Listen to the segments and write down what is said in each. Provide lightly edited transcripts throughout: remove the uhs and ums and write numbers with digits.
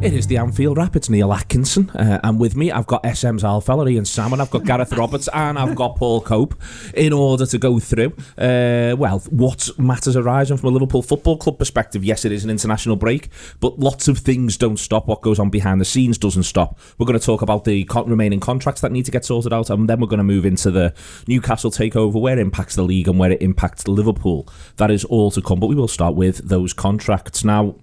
It is the Anfield Wrap. It's Neil Atkinson. And with me, I've got SM's Alfella, Ian Salmon, I've got Gareth Roberts, and I've got Paul Cope in order to go through, what matters arising from a Liverpool Football Club perspective. Yes, it is an international break, but lots of things don't stop. What goes on behind the scenes doesn't stop. We're going to talk about the remaining contracts that need to get sorted out, and then we're going to move into the Newcastle takeover, where it impacts the league and where it impacts Liverpool. That is all to come, but we will start with those contracts. Now,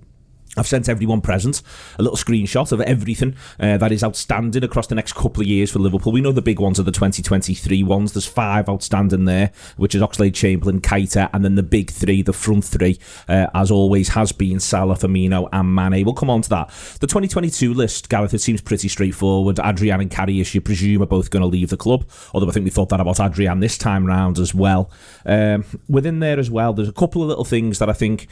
I've sent everyone present a little screenshot of everything that is outstanding across the next couple of years for Liverpool. We know the big ones are the 2023 ones. There's 5 outstanding there, which is Oxlade-Chamberlain, Keita, and then the big 3, the front 3, as always has been Salah, Firmino and Mane. We'll come on to that. The 2022 list, Gareth, it seems pretty straightforward. Adrian and Karius, you presume, are both going to leave the club, although I think we thought that about Adrian this time round as well. Within there as well, there's a couple of little things that I think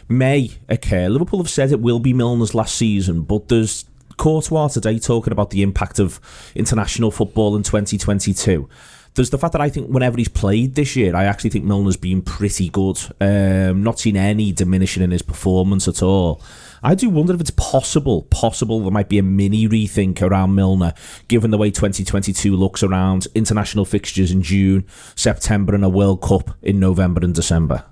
may occur. Liverpool have said it will be Milner's last season, but there's Courtois today talking about the impact of international football in 2022. There's the fact that I think whenever he's played this year, I actually think Milner's been pretty good. Not seen any diminishing in his performance at all. I do wonder if it's possible there might be a mini rethink around Milner, given the way 2022 looks around international fixtures in June, September, and a World Cup in November and December.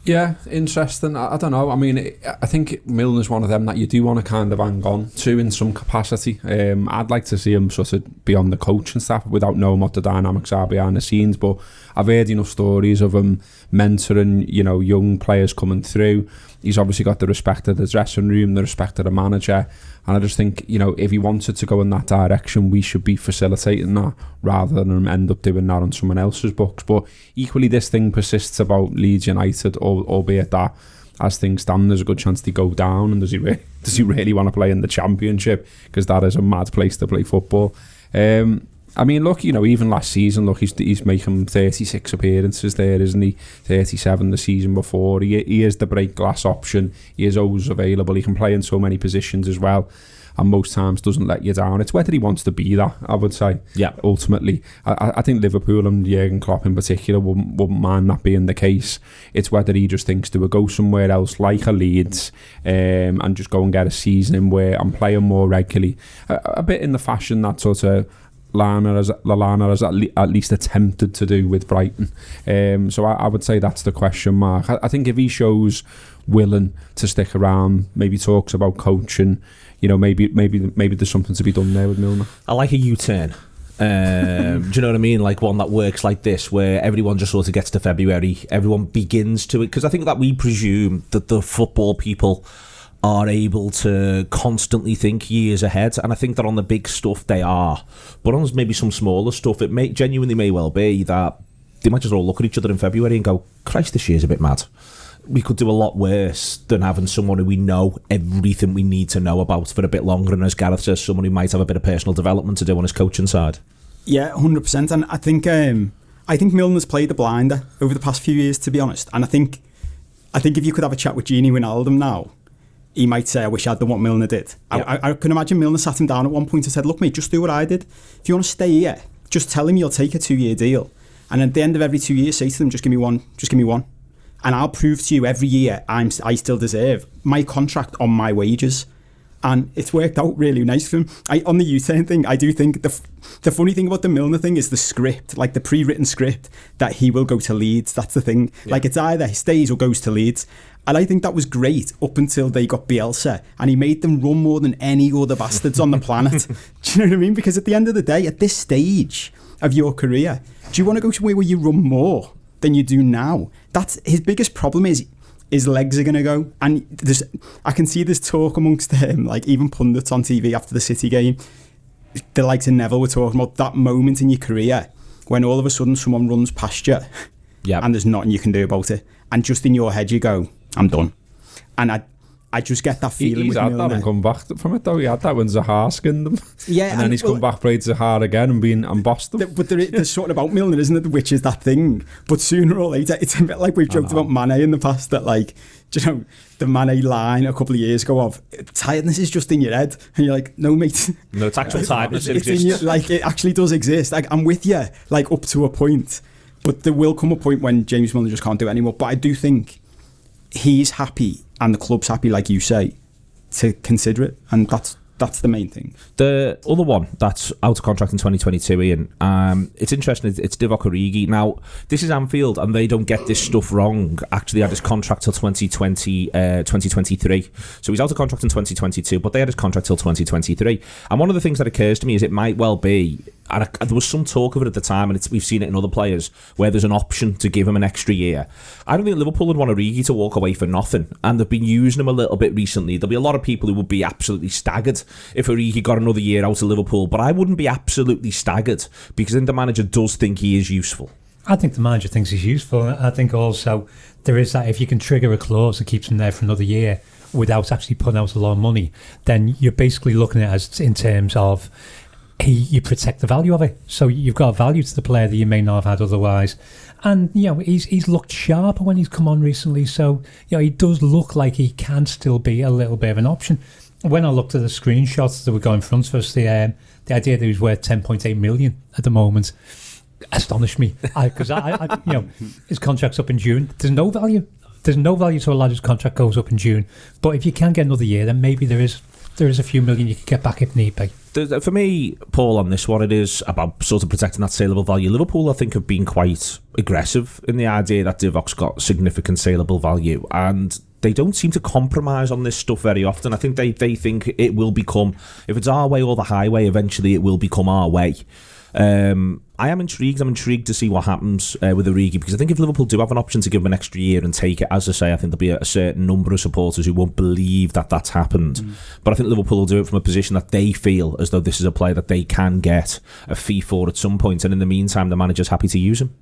Yeah, interesting. I don't know. I mean, I think Milner's one of them that you do want to kind of hang on to in some capacity. I'd like to see him sort of be on the coaching staff without knowing what the dynamics are behind the scenes, but I've heard enough stories of him mentoring, young players coming through. He's obviously got the respect of the dressing room, the respect of the manager, and I just think, if he wanted to go in that direction, we should be facilitating that rather than him end up doing that on someone else's books. But equally, this thing persists about Leeds United, albeit that as things stand, there's a good chance they go down. And does he really want to play in the Championship? Because that is a mad place to play football. I mean, look, even last season, he's making 36 appearances there, isn't he? 37 the season before. He is the break glass option. He is always available. He can play in so many positions as well, and most times doesn't let you down. It's whether he wants to be that, I would say. Yeah. Ultimately, I think Liverpool and Jurgen Klopp in particular wouldn't mind that being the case. It's whether he just thinks to go somewhere else, like a Leeds, and just go and get a season in where I'm playing more regularly. A bit in the fashion that sort of Lallana has at least attempted to do with Brighton. So I would say that's the question mark. I think if he shows willing to stick around, maybe talks about coaching, maybe there's something to be done there with Milner. I like a U-turn. Do you know what I mean? Like one that works like this, where everyone just sort of gets to February, everyone begins to it. Because I think that we presume that the football people are able to constantly think years ahead, and I think that on the big stuff they are, but on maybe some smaller stuff it may well be that they might just all look at each other in February and go, Christ, this year's a bit mad. We could do a lot worse than having someone who we know everything we need to know about for a bit longer, and as Gareth says, someone who might have a bit of personal development to do on his coaching side. Yeah, 100%. And I think Milner's played the blinder over the past few years, to be honest, and I think if you could have a chat with Gini Wijnaldum now, he might say, I wish I'd done what Milner did. Yeah. I can imagine Milner sat him down at one point and said, look, mate, just do what I did. If you want to stay here, just tell him you'll take a 2-year deal. And at the end of every 2 years, say to them, just give me one. And I'll prove to you every year I still deserve my contract on my wages. And it's worked out really nice for him. On the U-turn thing, I do think the funny thing about the Milner thing is the script, like the pre-written script, that he will go to Leeds. That's the thing. Yeah. Like it's either he stays or goes to Leeds. And I think that was great up until they got Bielsa, and he made them run more than any other bastards on the planet. Do you know what I mean? Because at the end of the day, at this stage of your career, do you want to go somewhere where you run more than you do now? That's his biggest problem. Is his legs are going to go, and I can see this talk amongst like even pundits on TV after the City game. The likes of Neville were talking about that moment in your career when all of a sudden someone runs past you, and there's nothing you can do about it, and just in your head you go, I'm done. And I just get that feeling. He's had that and come back from it though. He had that when Zaha skinned him. Yeah, and then he's come back, played Zaha again and bossed them. But there's something about Milner, isn't it, which is that thing. But sooner or later, it's a bit like we've joked about Mane in the past, that like, the Mane line a couple of years ago of tiredness is just in your head, and you're like, no mate, no, it's actual tiredness. It's in your, like, it actually does exist. Like, I'm with you, like, up to a point, but there will come a point when James Milner just can't do it anymore. But I do think he's happy and the club's happy, like you say, to consider it, and that's the main thing. The other one that's out of contract in 2022, Ian, it's interesting, it's Divock Origi. Now, this is Anfield, and they don't get this stuff wrong. Actually, had his contract till 2023. So he's out of contract in 2022, but they had his contract till 2023. And one of the things that occurs to me is it might well be, and there was some talk of it at the time, and we've seen it in other players, where there's an option to give him an extra year. I don't think Liverpool would want Origi to walk away for nothing, and they've been using him a little bit recently. There'll be a lot of people who would be absolutely staggered if Origi got another year out of Liverpool, but I wouldn't be absolutely staggered, because I think the manager does think he is useful. I think the manager thinks he's useful. I think also there is that if you can trigger a clause that keeps him there for another year without actually putting out a lot of money, then you're basically looking at it as in terms of you protect the value of it. So you've got a value to the player that you may not have had otherwise. And, he's looked sharper when he's come on recently. So, he does look like he can still be a little bit of an option. When I looked at the screenshots that were going in front of us, the idea that he was worth 10.8 million at the moment astonished me. Because his contract's up in June. There's no value. There's no value to a lad whose contract goes up in June. But if you can get another year, then maybe there is a few million you could get back if need be. For me, Paul, on this one, it is about sort of protecting that saleable value. Liverpool, I think, have been quite aggressive in the idea that Divock's got significant saleable value, and they don't seem to compromise on this stuff very often. I think they think it will become, if it's our way or the highway, eventually it will become our way. I am intrigued. I'm intrigued to see what happens with Origi, because I think if Liverpool do have an option to give him an extra year and take it, as I say, I think there'll be a certain number of supporters who won't believe that that's happened. But I think Liverpool will do it from a position that they feel as though this is a player that they can get a fee for at some point, and in the meantime, the manager's happy to use him.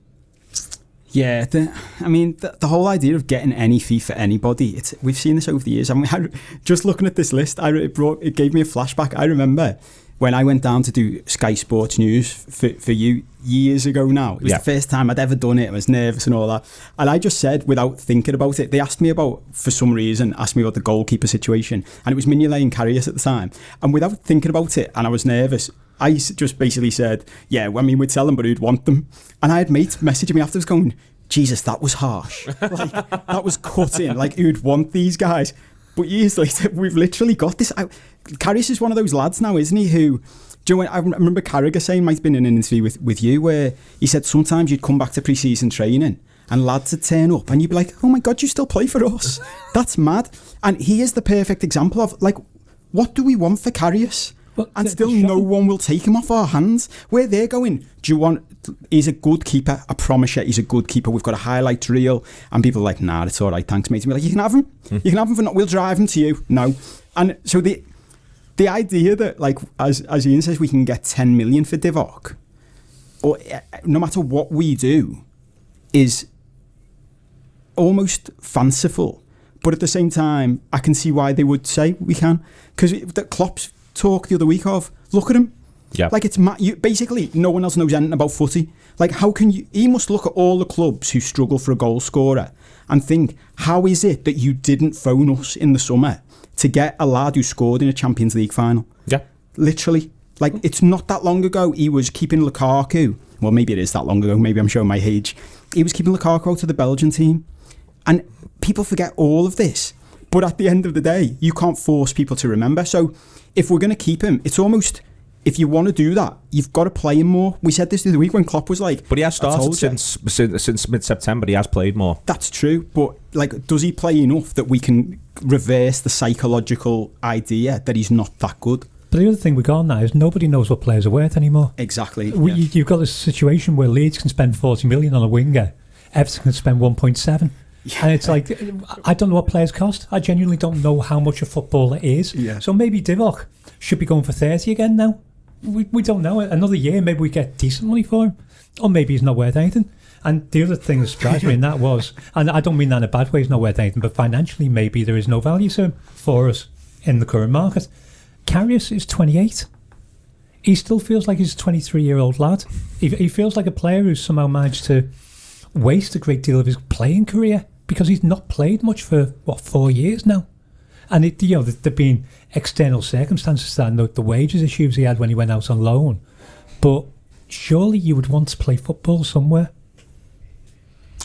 Yeah, the whole idea of getting any fee for anybody, we've seen this over the years. I mean, just looking at this list, it gave me a flashback. I remember when I went down to do Sky Sports News for you years ago now. It was the first time I'd ever done it. I was nervous and all that. And I just said, without thinking about it, they asked me about the goalkeeper situation. And it was Mignolet and Karius at the time. And without thinking about it, and I was nervous, I just basically said, we'd sell them, but who'd want them? And I had mates messaging me afterwards going, Jesus, that was harsh. That was cutting. Who'd want these guys? But years later, we've literally got this. Karius is one of those lads now, isn't he, who... Do you know, I remember Carragher saying, might have been in an interview with you, where he said sometimes you'd come back to pre-season training and lads would turn up and you'd be like, oh my God, you still play for us? That's mad. And he is the perfect example of, what do we want for Karius? And still no one will take him off our hands. Where they're going, he's a good keeper, I promise you, he's a good keeper. We've got a highlight reel. And people are like, nah, it's all right, thanks, mate. And we're like, you can have him. You can have him for not, we'll drive him to you. No. And so the idea that, as Ian says, we can get 10 million for Divock, or no matter what we do, is almost fanciful. But at the same time, I can see why they would say we can. Because the Klopp's talk the other week of, look at him. Yeah. It's basically, no one else knows anything about footy. How can you... He must look at all the clubs who struggle for a goal scorer and think, how is it that you didn't phone us in the summer to get a lad who scored in a Champions League final? Yeah. Literally. It's not that long ago he was keeping Lukaku. Well, maybe it is that long ago. Maybe I'm showing my age. He was keeping Lukaku out of the Belgian team. And people forget all of this. But at the end of the day, you can't force people to remember. So if we're going to keep him, it's almost... If you want to do that, you've got to play him more. We said this the other week when Klopp was like... But he has started since mid-September. He has played more. That's true. But, does he play enough that we can reverse the psychological idea that he's not that good? But the other thing we got on that is nobody knows what players are worth anymore. Exactly. You've got this situation where Leeds can spend 40 million on a winger. Everton can spend 1.7. Yeah. And it's I don't know what players cost. I genuinely don't know how much a footballer is. Yeah. So maybe Divock should be going for 30 again now. We don't know. Another year, maybe we get decent money for him. Or maybe he's not worth anything. And the other thing that surprised me in that was, and I don't mean that in a bad way, he's not worth anything, but financially maybe there is no value to him for us in the current market. Karius is 28. He still feels like he's a 23-year-old lad. He feels like a player who's somehow managed to waste a great deal of his playing career because he's not played much for, 4 years now. And there've been external circumstances that the wages issues he had when he went out on loan. But surely you would want to play football somewhere.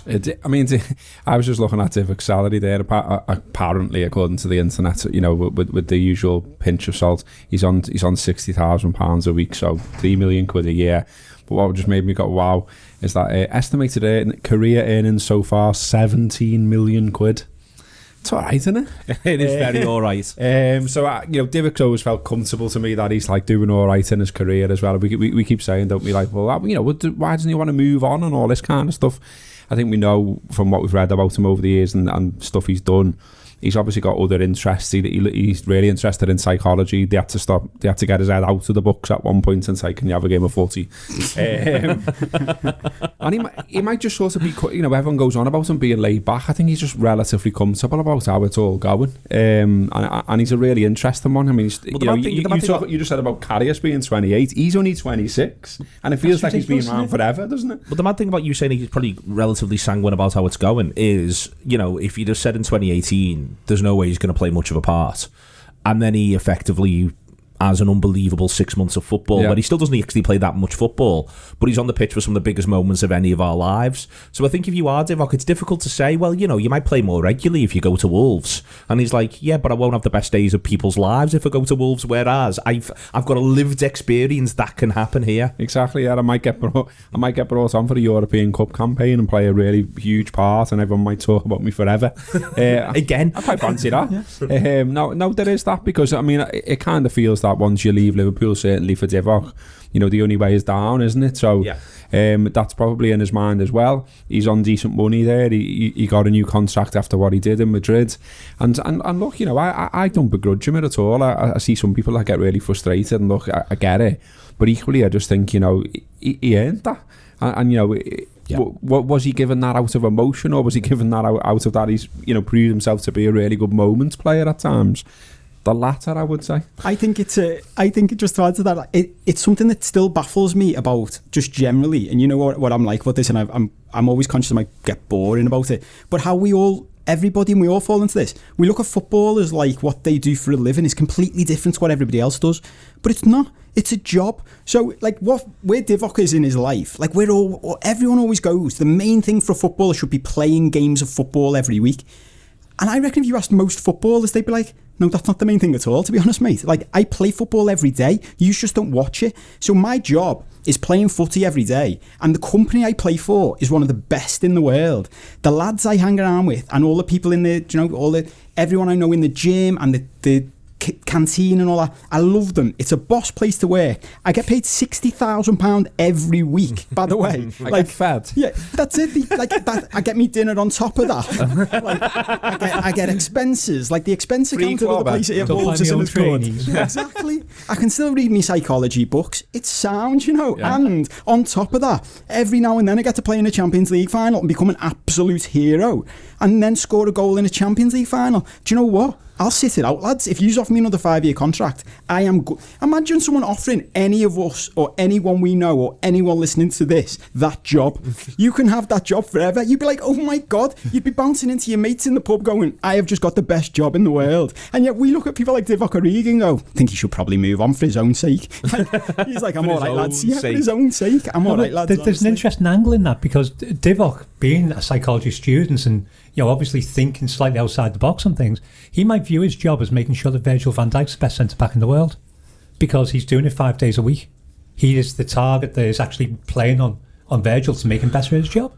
I was just looking at Divock's salary there. Apparently, according to the internet, with the usual pinch of salt, he's on £60,000 a week, so £3 million a year. But what just made me go wow is that estimated career earnings so far £17 million. It's all right, isn't it? It is very all right. So Divock's always felt comfortable to me that he's like doing all right in his career as well. We keep saying, don't we, like, well, why doesn't he want to move on and all this kind of stuff? I think we know from what we've read about him over the years and stuff he's done. He's obviously got other interests. He's really interested in psychology. They had to get his head out of the books at one point and say, "Can you have a game of footy?" And he might just sort of be, everyone goes on about him being laid back. I think he's just relatively comfortable about how it's all going. And he's a really interesting one. I mean, you just said about Karius being 28. He's only 26, and it feels like he's been around forever, doesn't it? But the mad thing about you saying he's probably relatively sanguine about how it's going is, if you just said in 2018. There's no way he's going to play much of a part. And then he effectively has an unbelievable 6 months of football, but he still doesn't actually play that much football, but he's on the pitch for some of the biggest moments of any of our lives. So I think if you are Divock, it's difficult to say, well, you might play more regularly if you go to Wolves. And he's like, yeah, but I won't have the best days of people's lives if I go to Wolves, whereas I've got a lived experience that can happen here. Exactly, yeah. I might get brought on for the European Cup campaign and play a really huge part, and everyone might talk about me forever. Again. I quite fancy that. No, there is that, because, it kind of feels that once you leave Liverpool, certainly for Divock, the only way is down, isn't it? So that's probably in his mind as well. He's on decent money there. He got a new contract after what he did in Madrid, and look, I don't begrudge him at all. I see some people that get really frustrated, and look, I get it, but equally I just think he earned that, and was he given that out of emotion, or was he given that out of that he's proved himself to be a really good moments player at times? The latter, I would say. I think just to add to that, it's something that still baffles me about just generally, and you know what I'm like about this, and I'm always conscious I might get boring about it, but how we all fall into this. We look at football as like what they do for a living is completely different to what everybody else does, but it's not. It's a job. So like where Divock is in his life, like everyone always goes, the main thing for a footballer should be playing games of football every week. And I reckon if you asked most footballers, they'd be like, no, that's not the main thing at all, to be honest, mate. Like, I play football every day. You just don't watch it. So my job is playing footy every day. And the company I play for is one of the best in the world. The lads I hang around with and all the people in the, everyone I know in the gym and the canteen and all that, I love them. It's a boss place to work. I get paid £60,000 every week, by the way. I get fed. Yeah, that's it. I get me dinner on top of that. I get expenses. Like the expense account of the place at Wolves isn't as good. Exactly. I can still read me psychology books. It's sound, Yeah. And on top of that, every now and then I get to play in a Champions League final and become an absolute hero, and then score a goal in a Champions League final. Do you know what? I'll sit it out, lads. If you offer me another 5-year contract, I am good. Imagine someone offering any of us or anyone we know or anyone listening to this that job. You can have that job forever. You'd be like, oh my God. You'd be bouncing into your mates in the pub going, I have just got the best job in the world. And yet we look at people like Divock Origi and go, I think he should probably move on for his own sake. He's like, I'm all right, lads. Yeah, for his own sake. I'm all right, lads. There's an interesting angle in that, because Divock, being a psychology student and obviously thinking slightly outside the box on things, he might view his job as making sure that Virgil van Dijk's the best centre-back in the world, because he's doing it 5 days a week. He is the target that is actually playing on Virgil to make him better at his job.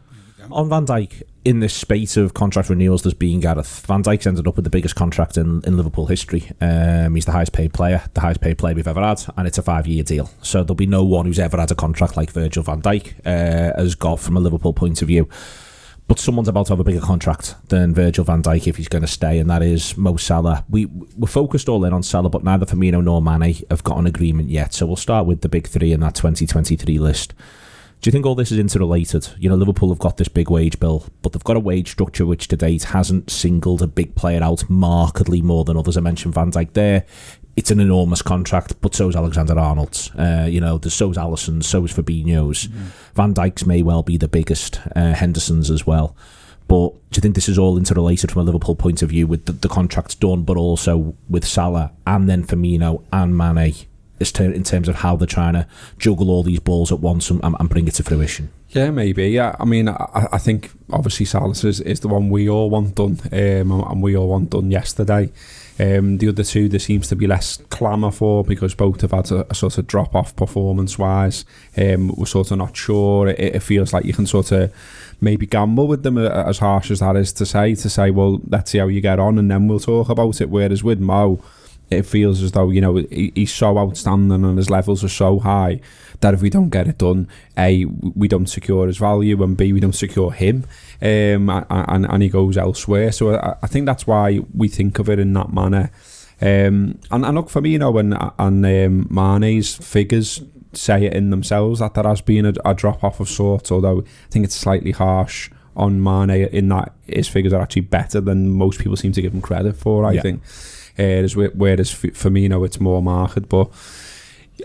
On Van Dijk, in this spate of contract renewals there's been, Gareth, Van Dijk's ended up with the biggest contract in Liverpool history. He's the highest paid player we've ever had, and it's a 5-year deal. So there'll be no one who's ever had a contract like Virgil van Dijk has got from a Liverpool point of view. But someone's about to have a bigger contract than Virgil van Dijk if he's going to stay, and that is Mo Salah. We're focused all in on Salah, but neither Firmino nor Mane have got an agreement yet. So we'll start with the big three in that 2023 list. Do you think all this is interrelated? Liverpool have got this big wage bill, but they've got a wage structure which to date hasn't singled a big player out markedly more than others. I mentioned Van Dijk there. It's an enormous contract, but so is Alexander-Arnold's. So is Alisson's, so is Fabinho's. Mm-hmm. Van Dijk's may well be the biggest, Henderson's as well. But do you think this is all interrelated from a Liverpool point of view with the contracts done, but also with Salah and then Firmino and Mane in terms of how they're trying to juggle all these balls at once and bring it to fruition? Yeah, maybe. Yeah, I mean, I think obviously Salah is the one we all want done, and we all want done yesterday. The other two, there seems to be less clamour for, because both have had a sort of drop-off performance-wise. We're sort of not sure. It feels like you can sort of maybe gamble with them, as harsh as that is to say, well, let's see how you get on and then we'll talk about it. Whereas with Mo, it feels as though, he's so outstanding and his levels are so high that if we don't get it done, A, we don't secure his value, and B, we don't secure him, and he goes elsewhere. So I think that's why we think of it in that manner. And look, for me, and Mane's figures say it in themselves that there has been a drop-off of sorts, although I think it's slightly harsh on Mane in that his figures are actually better than most people seem to give him credit for, I think. Whereas for me, it's more market. But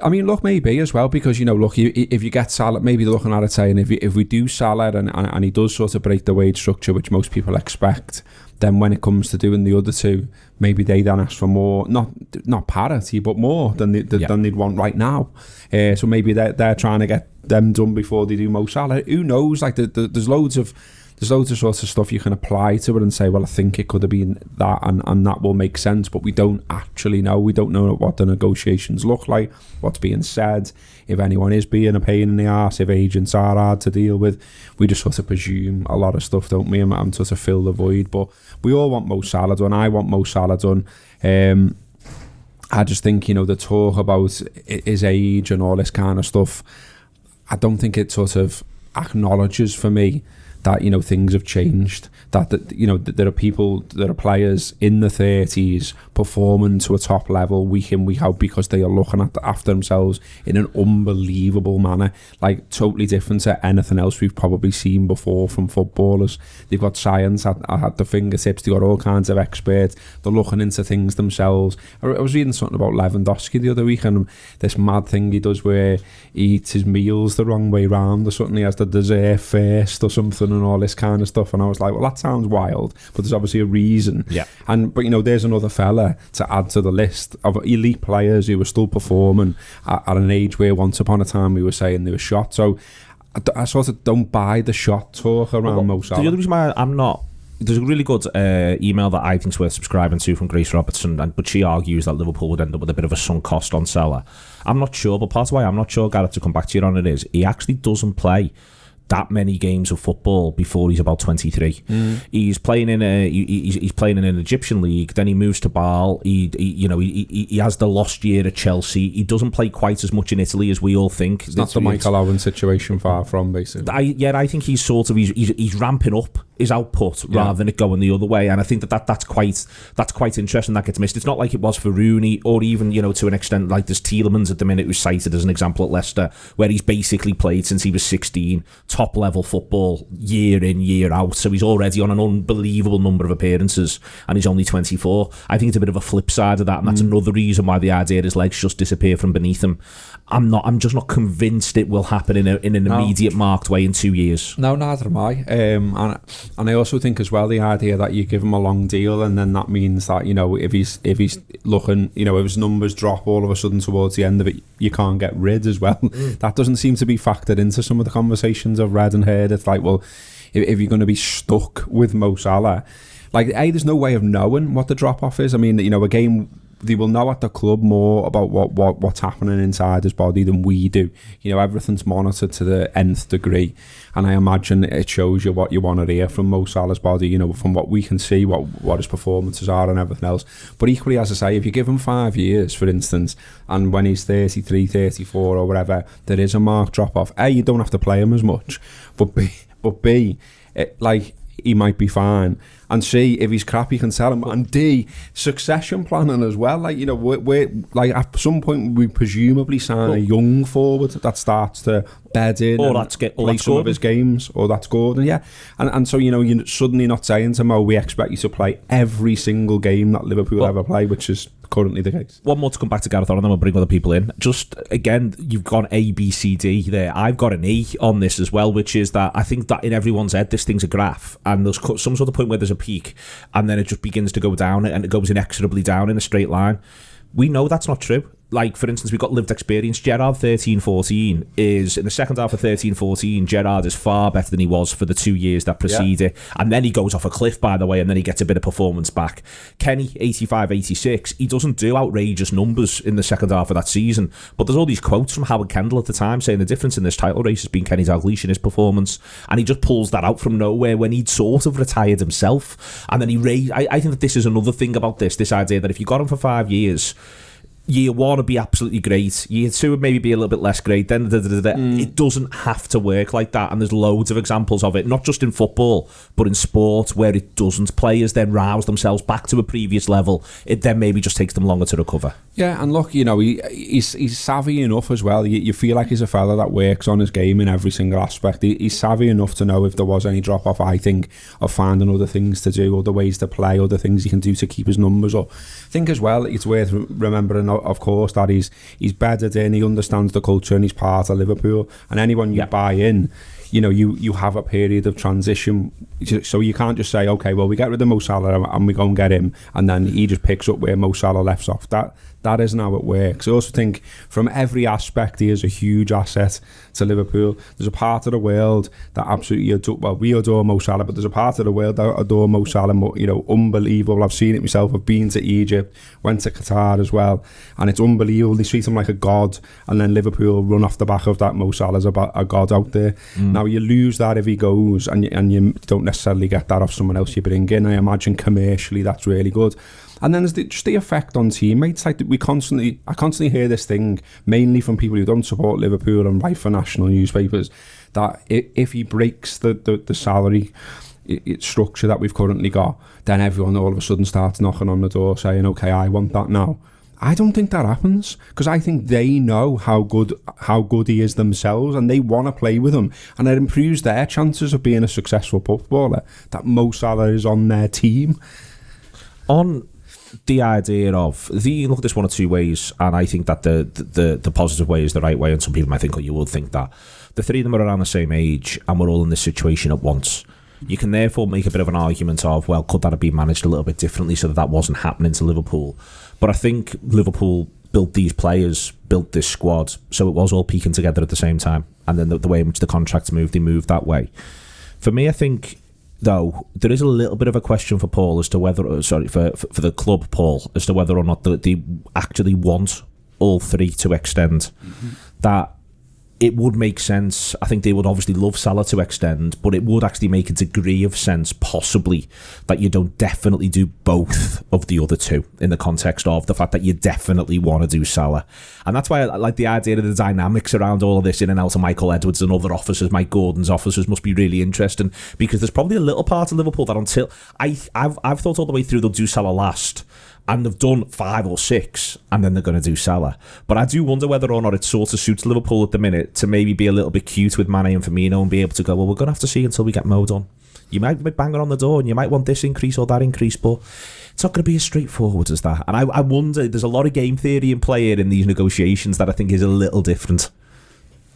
I mean, look, maybe as well, because look, if you get Salah, maybe they're looking at it saying if we do Salah and he does sort of break the wage structure, which most people expect, then when it comes to doing the other two, maybe they then ask for more, not parity, but more than they'd want right now. So maybe they're trying to get them done before they do Mo Salah. Who knows? Like there's loads of sorts of stuff you can apply to it and say, well, I think it could have been that, and that will make sense, but we don't actually know. We don't know what the negotiations look like, what's being said, if anyone is being a pain in the arse, if agents are hard to deal with. We just sort of presume a lot of stuff, don't we, and sort of fill the void. But we all want Mo Salah done. I want Mo Salah done. I just think, the talk about his age and all this kind of stuff, I don't think it sort of acknowledges for me that things have changed, that there are players in the 30s performing to a top level week in, week out, because they are looking after themselves in an unbelievable manner, like totally different to anything else we've probably seen before from footballers. They've got science at the fingertips, they've got all kinds of experts, they're looking into things themselves. I was reading something about Lewandowski the other week, and this mad thing he does where he eats his meals the wrong way round or something. He has the dessert first or something and all this kind of stuff, and I was like, well, that sounds wild, but there's obviously a reason. But there's another fella to add to the list of elite players who were still performing at an age where once upon a time we were saying they were shot. So I sort of don't buy the shot talk around Mo Salah. The other reason why I'm not, there's a really good email that I think's worth subscribing to from Gareth Roberts, but she argues that Liverpool would end up with a bit of a sunk cost on Salah. I'm not sure, but part of why I'm not sure, Gareth, to come back to you on it, is he actually doesn't play that many games of football before he's about 23. He's playing in he's playing in an Egyptian league, then he moves to Bâle. He has the lost year at Chelsea. He doesn't play quite as much in Italy as we all think. It's not the Michael Owen situation, far from, basically. I think he's sort of he's ramping up his output rather than it going the other way, and I think that's quite interesting. That gets missed. It's not like it was for Rooney, or even to an extent like there's Tielemans at the minute, who's cited as an example at Leicester, where he's basically played since he was 16, top level football year in, year out, so he's already on an unbelievable number of appearances and he's only 24. I think it's a bit of a flip side of that, and that's another reason why the idea his legs just disappear from beneath him. I'm just not convinced it will happen in an immediate marked way in 2 years. No, neither am I. And I also think as well the idea that you give him a long deal, and then that means that if he's looking, if his numbers drop all of a sudden towards the end of it, you can't get rid as well. That doesn't seem to be factored into some of the conversations I've read and heard. It's like, well, if you're going to be stuck with Mo Salah, like, there's no way of knowing what the drop off is. I mean, again, they will know at the club more about what's happening inside his body than we do. Everything's monitored to the nth degree, and I imagine it shows you what you want to hear from Mo Salah's body, from what we can see, what his performances are and everything else. But equally, as I say, if you give him 5 years, for instance, and when he's 33, 34 or whatever, there is a marked drop off. A, you don't have to play him as much, but B, he might be fine. And C, if he's crap, you can sell him. And D, succession planning as well. We're at some point we presumably sign a young forward that starts to bed in play some of his games, or that's Gordon, yeah. And so you're suddenly not saying to Mo, we expect you to play every single game that Liverpool ever play, which is currently the case. One more to come back to Gareth on, and then we'll bring other people in. Just again, you've gone A, B, C, D there. I've got an E on this as well, which is that I think that in everyone's head this thing's a graph, and there's some sort of point where there's a peak, and then it just begins to go down, and it goes inexorably down in a straight line. We know that's not true. like, for instance, we've got lived experience. Gerrard 13-14 is, in the second half of 13-14, Gerrard is far better than he was for the 2 years that precede it. And then he goes off a cliff, by the way, and then he gets a bit of performance back. Kenny, 85-86, he doesn't do outrageous numbers in the second half of that season. But there's all these quotes from Howard Kendall at the time saying the difference in this title race has been Kenny Dalglish in his performance. And he just pulls that out from nowhere when he'd sort of retired himself. And then he raised... I think that this is another thing about this idea that if you got him for 5 years... Year 1 would be absolutely great. Year 2 would maybe be a little bit less great. Then it doesn't have to work like that. And there's loads of examples of it, not just in football, but in sport, where it doesn't. Players then rouse themselves back to a previous level. It then maybe just takes them longer to recover. Yeah, and look, you know, he's savvy enough as well. You feel like he's a fella that works on his game in every single aspect. He's savvy enough to know if there was any drop off, I think, of finding other things to do, other ways to play, other things he can do to keep his numbers up. I think as well, it's worth remembering, of course, that he's bedded in, he understands the culture, and he's part of Liverpool. And anyone you buy in, you know, you have a period of transition, so you can't just say, okay, well, we get rid of Mo Salah and we go and get him, and then he just picks up where Mo Salah left off. That isn't how it works. I also think from every aspect he is a huge asset to Liverpool. There's a part of the world that absolutely we adore Mo Salah, but there's a part of the world that adore Mo Salah, you know, unbelievable. I've seen it myself. I've been to Egypt, went to Qatar as well, and it's unbelievable. They treat him like a god, and then Liverpool run off the back of that. Mo Salah's a god out there. Now you lose that if he goes, and you don't necessarily get that off someone else you bring in. I imagine commercially that's really good. And then there's just the effect on teammates. Like I constantly hear this thing, mainly from people who don't support Liverpool and write for national newspapers, that if he breaks the salary structure that we've currently got, then everyone all of a sudden starts knocking on the door saying, okay, I want that now. I don't think that happens, because I think they know how good he is themselves, and they want to play with him, and it improves their chances of being a successful footballer that Mo Salah is on their team. On the idea of you look at this one or two ways, and I think that the positive way is the right way, and some people might think, or you would think that the three of them are around the same age and we're all in this situation at once. You can therefore make a bit of an argument of, well, could that have been managed a little bit differently so that wasn't happening to Liverpool? But I think Liverpool built these players, built this squad, so it was all peaking together at the same time, and then the way in which the contracts moved, they moved that way. For me, I think, though, there is a little bit of a question for Paul as to whether, for the club, Paul, as to whether or not they actually want all three to extend. That it would make sense. I think they would obviously love Salah to extend, but it would actually make a degree of sense, possibly, that you don't definitely do both of the other two, in the context of the fact that you definitely want to do Salah. And that's why I like the idea of the dynamics around all of this in and out of Michael Edwards and other officers. Mike Gordon's officers must be really interesting, because there's probably a little part of Liverpool that until I've thought all the way through they'll do Salah last, and they've done 5 or 6, and then they're going to do Salah. But I do wonder whether or not it sort of suits Liverpool at the minute to maybe be a little bit cute with Mane and Firmino and be able to go, well, we're going to have to see until we get Mo done. You might be banging on the door and you might want this increase or that increase, but it's not going to be as straightforward as that. And I wonder, there's a lot of game theory in play here in these negotiations that I think is a little different.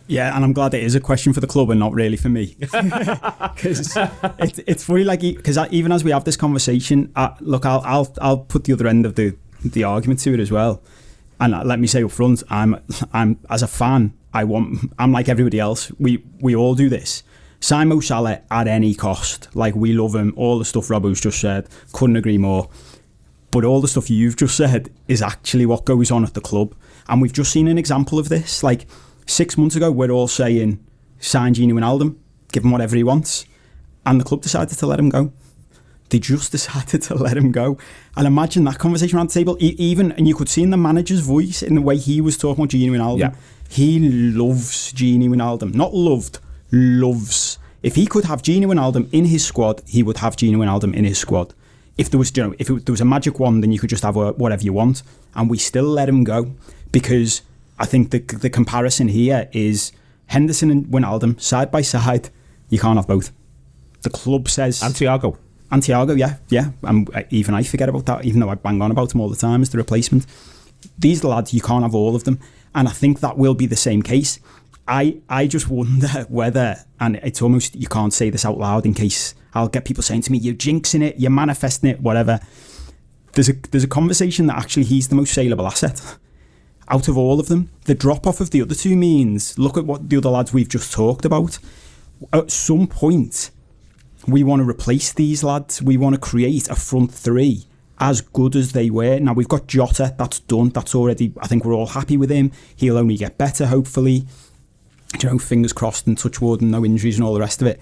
Yeah, and I'm glad it is a question for the club and not really for me. Because it's really like, because even as we have this conversation, look, I'll put the other end of the argument to it as well. And let me say up front, I'm as a fan, I'm like everybody else. We all do this. Sign Mo Salah at any cost. Like, we love him. All the stuff Robbo's just said, couldn't agree more. But all the stuff you've just said is actually what goes on at the club. And we've just seen an example of this. Like, 6 months ago, we're all saying, sign Gini Wijnaldum, give him whatever he wants. And the club decided to let him go. They just decided to let him go. And imagine that conversation around the table. And you could see in the manager's voice, in the way he was talking about Gini Wijnaldum. Yeah. He loves Gini Wijnaldum. Not loved, loves. If he could have Gini Wijnaldum in his squad, he would have Gini Wijnaldum in his squad. If there was, there was a magic wand, then you could just have whatever you want. And we still let him go, because I think the comparison here is Henderson and Wijnaldum side by side. You can't have both. The club says... And Thiago, yeah. Even I forget about that, even though I bang on about him all the time as the replacement. These lads, you can't have all of them. And I think that will be the same case. I just wonder whether, and it's almost, you can't say this out loud in case I'll get people saying to me, you're jinxing it, you're manifesting it, whatever. There's a conversation that actually he's the most saleable asset. out of all of them. The drop-off of the other two means, look at what the other lads we've just talked about. At some point, we want to replace these lads. We want to create a front three as good as they were. Now, we've got Jota, that's done. That's already, I think we're all happy with him. He'll only get better, hopefully. You know, fingers crossed and touch wood and no injuries and all the rest of it.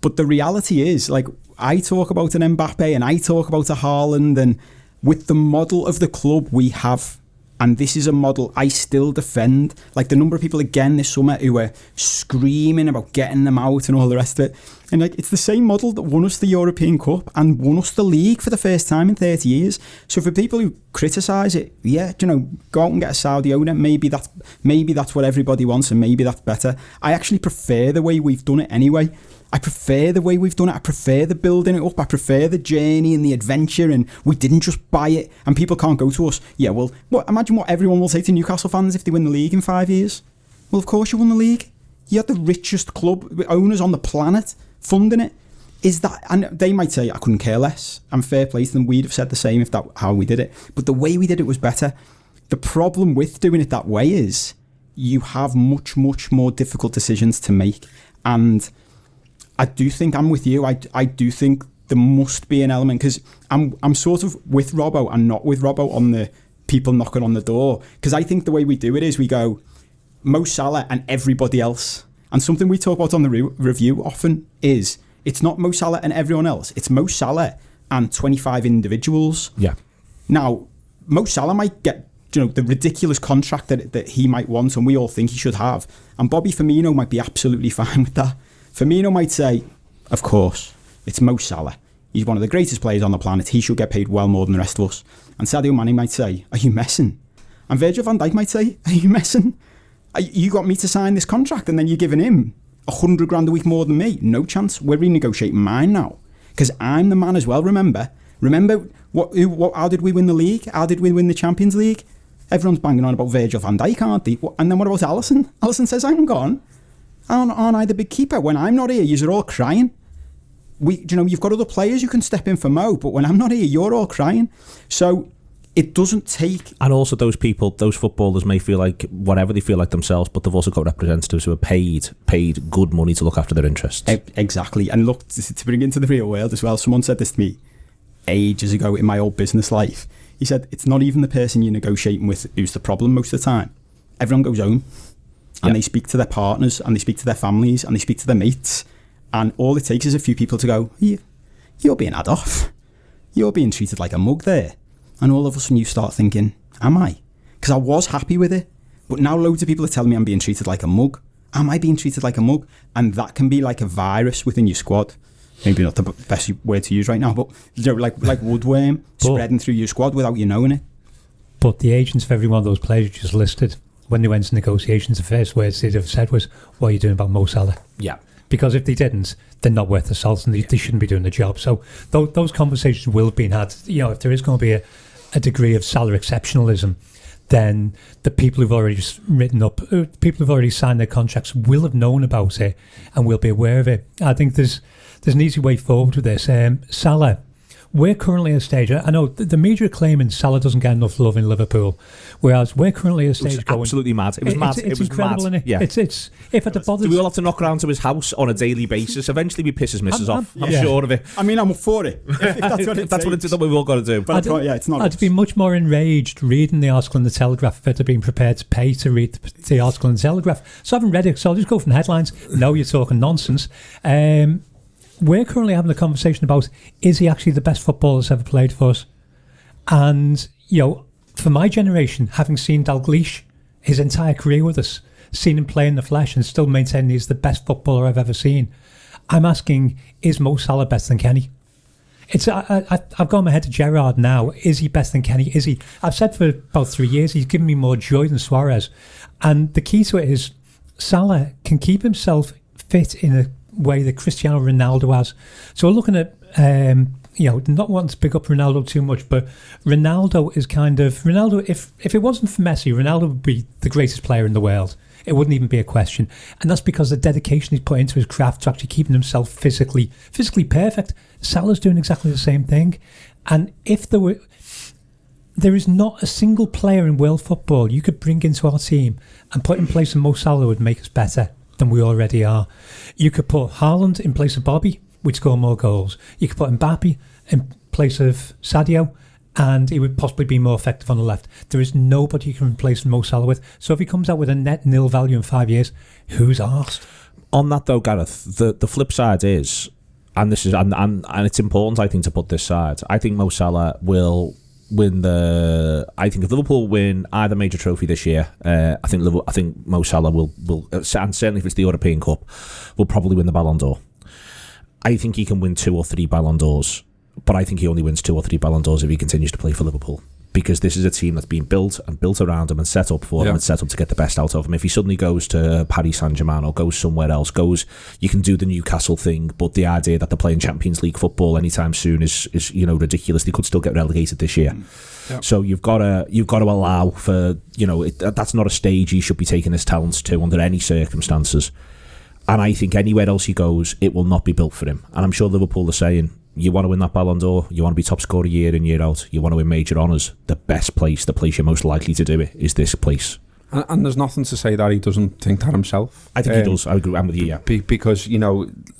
But the reality is, like, I talk about an Mbappe and I talk about a Haaland, and with the model of the club we have, and this is a model I still defend, like the number of people again this summer who were screaming about getting them out and all the rest of it. And like, it's the same model that won us the European Cup and won us the league for the first time in 30 years. So for people who criticise it, yeah, you know, go out and get a Saudi owner. Maybe that's what everybody wants, and maybe that's better. I actually prefer the way we've done it anyway. I prefer the way we've done it. I prefer the building it up. I prefer the journey and the adventure, and we didn't just buy it and people can't go to us. Yeah, well, imagine what everyone will say to Newcastle fans if they win the league in 5 years. Well, of course you won the league. You had the richest club owners on the planet funding it. Is that, and they might say, I couldn't care less. And fair play to them. We'd have said the same if that how we did it. But the way we did it was better. The problem with doing it that way is you have much, much more difficult decisions to make. And I do think I'm with you. I do think there must be an element, because I'm sort of with Robbo and not with Robbo on the people knocking on the door. Because I think the way we do it is we go Mo Salah and everybody else. And something we talk about on the review often is it's not Mo Salah and everyone else. It's Mo Salah and 25 individuals. Yeah. Now, Mo Salah might get, you know, the ridiculous contract that he might want and we all think he should have. And Bobby Firmino might be absolutely fine with that. Firmino might say, of course, it's Mo Salah. He's one of the greatest players on the planet. He should get paid well more than the rest of us. And Sadio Mane might say, are you messing? And Virgil van Dijk might say, are you messing? You got me to sign this contract and then you're giving him 100 grand a week more than me. No chance. We're renegotiating mine now. Because I'm the man as well, remember? Remember, how did we win the league? How did we win the Champions League? Everyone's banging on about Virgil van Dijk, aren't they? And then what about Alisson? Alisson says, I'm gone. Aren't I the big keeper? When I'm not here, you're all crying. You've got other players who can step in for Mo, but when I'm not here, you're all crying. So it doesn't take... And also those footballers may feel like whatever they feel like themselves, but they've also got representatives who are paid good money to look after their interests. Exactly. And look, to bring into the real world as well, someone said this to me ages ago in my old business life. He said, it's not even the person you're negotiating with who's the problem most of the time. Everyone goes home. And they speak to their partners, and they speak to their families, and they speak to their mates. And all it takes is a few people to go, you're being had off. You're being treated like a mug there. And all of a sudden you start thinking, am I? Because I was happy with it. But now loads of people are telling me I'm being treated like a mug. Am I being treated like a mug? And that can be like a virus within your squad. Maybe not the best word to use right now, but like woodworm spreading through your squad without you knowing it. But the agents of every one of those players you just listed, when they went to negotiations, the first words they'd have said was, what are you doing about Mo Salah? Yeah. Because if they didn't, they're not worth the salt and they shouldn't be doing the job. So those conversations will have been had. You know, if there is going to be a degree of Salah exceptionalism, then the people who've already people who've already signed their contracts will have known about it and will be aware of it. I think there's an easy way forward with this. Salah, we're currently at a stage, I know the media are claiming Salah doesn't get enough love in Liverpool, whereas we're currently at a stage going... absolutely mad. It was mad. It's incredible, isn't it? Yeah. It's if at the bottom... Do we all have to knock around to his house on a daily basis? Eventually we piss his missus off. I'm sure of it. I mean, I'm up for it. If that's what that's what we've all got to do. But it's not... I'd be much more enraged reading the article in the Telegraph if I'd have been prepared to pay to read the article in the Telegraph. So I haven't read it, so I'll just go from the headlines. No, you're talking nonsense. We're currently having a conversation about, is he actually the best footballer that's ever played for us? And, for my generation, having seen Dalglish his entire career with us, seen him play in the flesh and still maintaining he's the best footballer I've ever seen, I'm asking, is Mo Salah better than Kenny? I've got my head to Gerrard now. Is he better than Kenny? Is he? I've said for about 3 years, he's given me more joy than Suarez. And the key to it is Salah can keep himself fit in a way that Cristiano Ronaldo has. So we're looking at, not wanting to pick up Ronaldo too much, but Ronaldo is if it wasn't for Messi, Ronaldo would be the greatest player in the world. It wouldn't even be a question. And that's because the dedication he's put into his craft to actually keeping himself physically perfect. Salah's doing exactly the same thing. And if there were... there is not a single player in world football you could bring into our team and put in place of Mo Salah would make us better than we already are. You could put Haaland in place of Bobby, we'd score more goals. You could put Mbappe in place of Sadio, and he would possibly be more effective on the left. There is nobody you can replace Mo Salah with. So if he comes out with a net nil value in 5 years, who's arsed? On that though, Gareth, the flip side is, and this is and it's important, I think, to put this side. I think Mo Salah will win I think if Liverpool win either major trophy this year, I think Mo Salah will and certainly if it's the European Cup, will probably win the Ballon d'Or. I think he can win 2 or 3 Ballon d'Ors, but I think he only wins 2 or 3 Ballon d'Ors if he continues to play for Liverpool, because this is a team that's been built around him and set up for him and set up to get the best out of him. If he suddenly goes to Paris Saint-Germain or goes somewhere else, you can do the Newcastle thing, but the idea that they're playing Champions League football anytime soon is ridiculous. They could still get relegated this year. So you've got to allow for, that's not a stage he should be taking his talents to under any circumstances. And I think anywhere else he goes, it will not be built for him. And I'm sure Liverpool are saying, you want to win that Ballon d'Or, you want to be top scorer year in, year out, you want to win major honours, the place you're most likely to do it is this place. And there's nothing to say that he doesn't think that himself. I think he does. I agree. I'm with you, yeah. Because,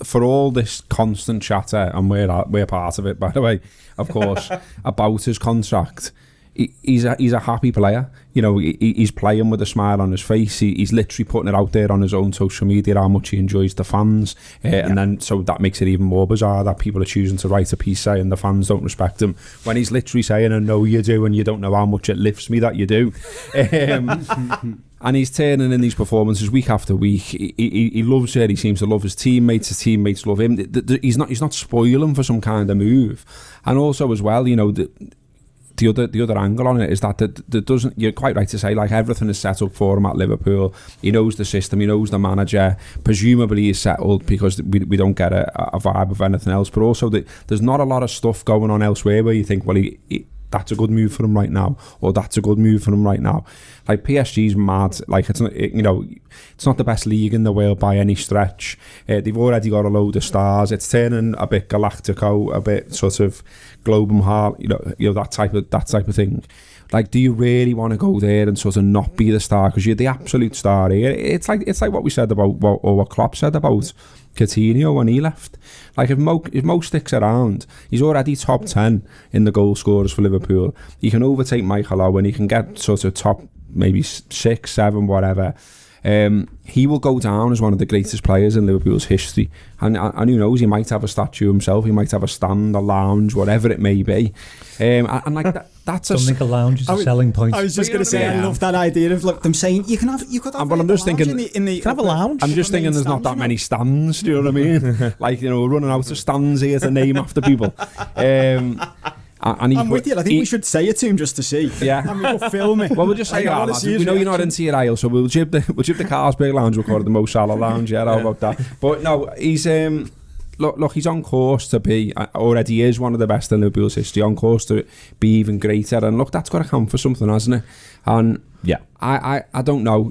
for all this constant chatter, and we're part of it, by the way, of course, about his contract, he's a happy player. He's playing with a smile on his face. He's literally putting it out there on his own social media how much he enjoys the fans, and then so that makes it even more bizarre that people are choosing to write a piece saying the fans don't respect him, when he's literally saying, I know you do, and you don't know how much it lifts me that you do. And he's turning in these performances week after week. He loves it. He seems to love his teammates. His teammates love him. He's not spoiling for some kind of move. And also as well, the other angle on it is that doesn't, you're quite right to say, like, everything is set up for him at Liverpool. He knows the system, he knows the manager, presumably he's settled because we don't get a vibe of anything else, but also there's not a lot of stuff going on elsewhere where you think, well, that's a good move for him right now, or that's a good move for him right now. Like, PSG's mad. Like, it's not, it's not the best league in the world by any stretch. They've already got a load of stars. It's turning a bit Galactico, a bit sort of Globum Heart, that type of thing. Like, do you really want to go there and sort of not be the star because you're the absolute star here? It's like what we said about what Klopp said about Coutinho when he left. Like, if Mo sticks around, he's already top 10 in the goal scorers for Liverpool. He can overtake Michael Owen. He can get sort of top maybe 6, 7, whatever. He will go down as one of the greatest players in Liverpool's history, and who knows, he might have a statue himself, he might have a stand, a lounge, whatever it may be, and like that's don't think a lounge is a selling point. I was just going to say, I love that idea of them saying you could have well, I'm just thinking in the have a lounge. I'm just thinking there's not that many stands, do you know what I mean? Like, we're running out of stands here to name after people. I'm with you. I think we should say it to him just to see. Yeah, and we'll film it. Well, we'll just say, we know you're not into your aisle, so we'll jib the Carlsberg Lounge, we'll call it the Mo Salah Lounge. Yeah, how about that? But no, he's look, he's on course to be, already is one of the best in Liverpool's history, on course to be even greater. And look, that's got to count for something, hasn't it? And yeah, I don't know.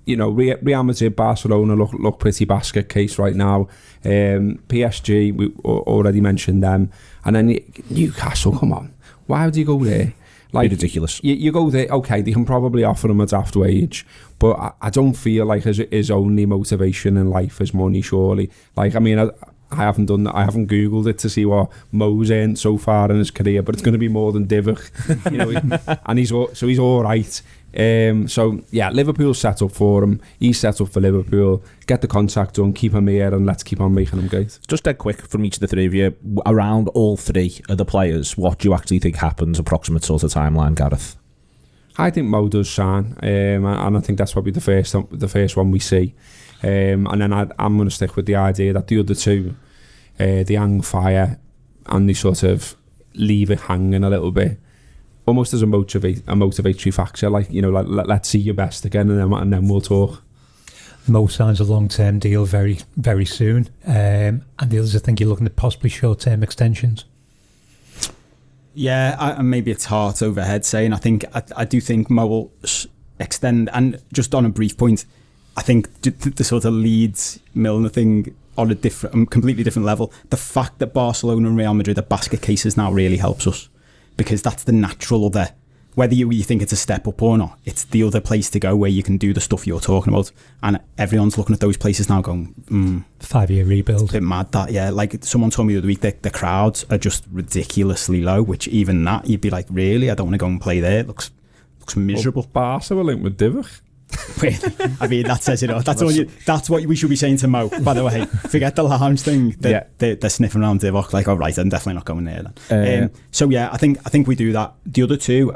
Real Madrid, Barcelona look pretty basket case right now. PSG, we already mentioned them. And then Newcastle, come on. Why would you go there? Like, ridiculous. You go there, okay, they can probably offer him a daft wage, but I don't feel like his only motivation in life is money, surely. Like, I mean, I haven't done that. I haven't Googled it to see what Mo's earned so far in his career, but it's going to be more than Divock. And he's all right. So yeah, Liverpool's set up for him. He's set up for Liverpool. Get the contract done, keep him here, and let's keep on making him great. Just dead quick from each of the three of you, around all three of the players, what do you actually think happens, approximate sort of timeline, Gareth? I think Mo does sign, and I think that's probably the first one we see. And then I'm going to stick with the idea that the other two, they hang fire and they sort of leave it hanging a little bit, almost as a motivatory factor, like, let's see your best again, and then we'll talk. Mo signs a long-term deal very, very soon, and the others, I think you're looking at possibly short-term extensions. Yeah, and maybe it's heart over head saying. I do think Mo will extend, and just on a brief point, I think the sort of Leeds Milner thing on a completely different level. The fact that Barcelona and Real Madrid are basket cases now really helps us, because that's the natural other whether you think it's a step up or not, it's the other place to go where you can do the stuff you're talking about. And everyone's looking at those places now going, 5-year rebuild. It's a bit mad that, yeah. Like someone told me the other week that the crowds are just ridiculously low, which even that, you'd be like, really? I don't want to go and play there. It looks miserable. Well, Barca were linked with Divock. I mean, that says it all. That's what we should be saying to Mo, by the way. Forget the lounge thing. They're sniffing around Divock. Like, all right, I'm definitely not going there then. So yeah, I think we do that. The other two,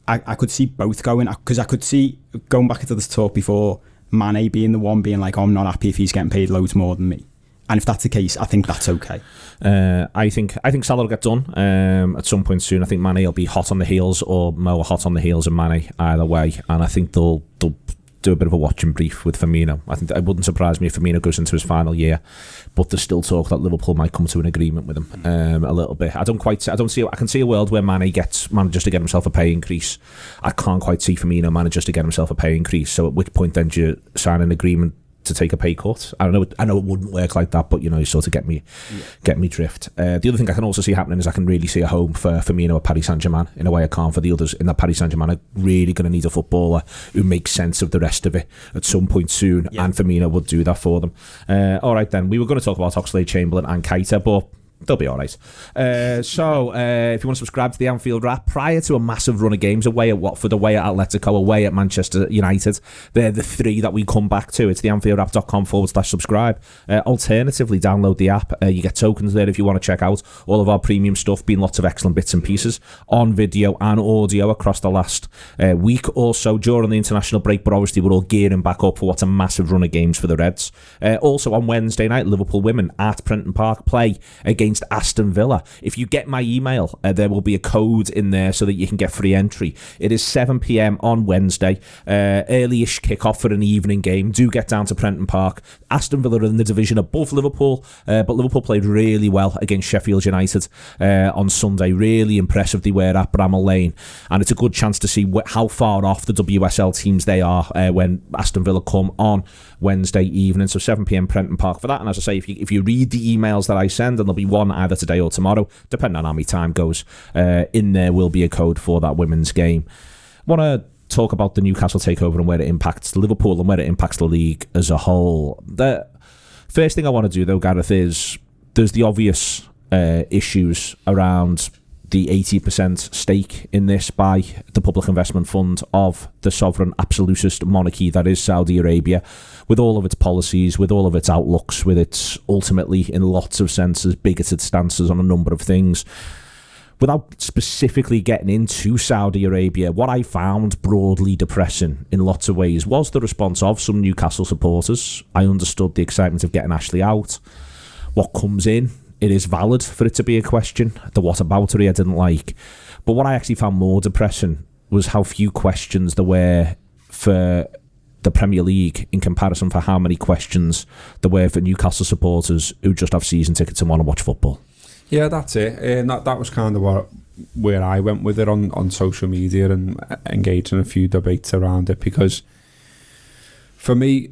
I could see both going, because I could see, going back into this talk before, Mane being the one being like, oh, I'm not happy if he's getting paid loads more than me. And if that's the case, I think that's okay. I think Salah will get done at some point soon. I think Mane will be hot on the heels, or Mo hot on the heels of Mane, either way. And I think they'll do a bit of a watching brief with Firmino. I think it wouldn't surprise me if Firmino goes into his final year, but there's still talk that Liverpool might come to an agreement with him a little bit. I can see a world where Mane manages to get himself a pay increase. I can't quite see Firmino manages to get himself a pay increase. So at which point then do you sign an agreement to take a pay cut? I know it wouldn't work like that, but you sort of get me drift. The other thing I can also see happening is I can really see a home for Firmino at Paris Saint-Germain in a way I can't for the others, in that Paris Saint-Germain are really going to need a footballer who makes sense of the rest of it at some point soon, and Firmino would do that for them. All right then, we were going to talk about Oxlade-Chamberlain and Keita, but they'll be all right. So if you want to subscribe to the Anfield Wrap, prior to a massive run of games, away at Watford, away at Atletico, away at Manchester United, they're the three that we come back to. It's theanfieldwrap.com/subscribe. Alternatively, download the app. You get tokens there if you want to check out all of our premium stuff, been lots of excellent bits and pieces on video and audio across the last week or so during the international break, but obviously we're all gearing back up for what's a massive run of games for the Reds. Also on Wednesday night, Liverpool women at Prenton Park play against Aston Villa. If you get my email, there will be a code in there so that you can get free entry. It is 7 p.m. on Wednesday, early-ish kick-off for an evening game. Do get down to Prenton Park. Aston Villa are in the division above Liverpool, but Liverpool played really well against Sheffield United on Sunday. Really impressive they were at Bramall Lane, and it's a good chance to see how far off the WSL teams they are when Aston Villa come on Wednesday evening. So 7 p.m. Prenton Park for that. And as I say, if you read the emails that I send, and there'll be one either today or tomorrow, depending on how many time goes, in there will be a code for that women's game. Want to talk about the Newcastle takeover and where it impacts Liverpool and where it impacts the league as a whole. The first thing I want to do though, Gareth, is there's the obvious issues around the 80% stake in this by the public investment fund of the sovereign absolutist monarchy that is Saudi Arabia, with all of its policies, with all of its outlooks, with its ultimately, in lots of senses, bigoted stances on a number of things. Without specifically getting into Saudi Arabia, what I found broadly depressing in lots of ways was the response of some Newcastle supporters. I understood the excitement of getting Ashley out. What comes in, it is valid for it to be a question. The whataboutery I didn't like. But what I actually found more depressing was how few questions there were for the Premier League in comparison for how many questions there were for Newcastle supporters who just have season tickets and want to watch football. Yeah, that's it. And that was kind of where I went with it on social media and engaged in a few debates around it, because for me,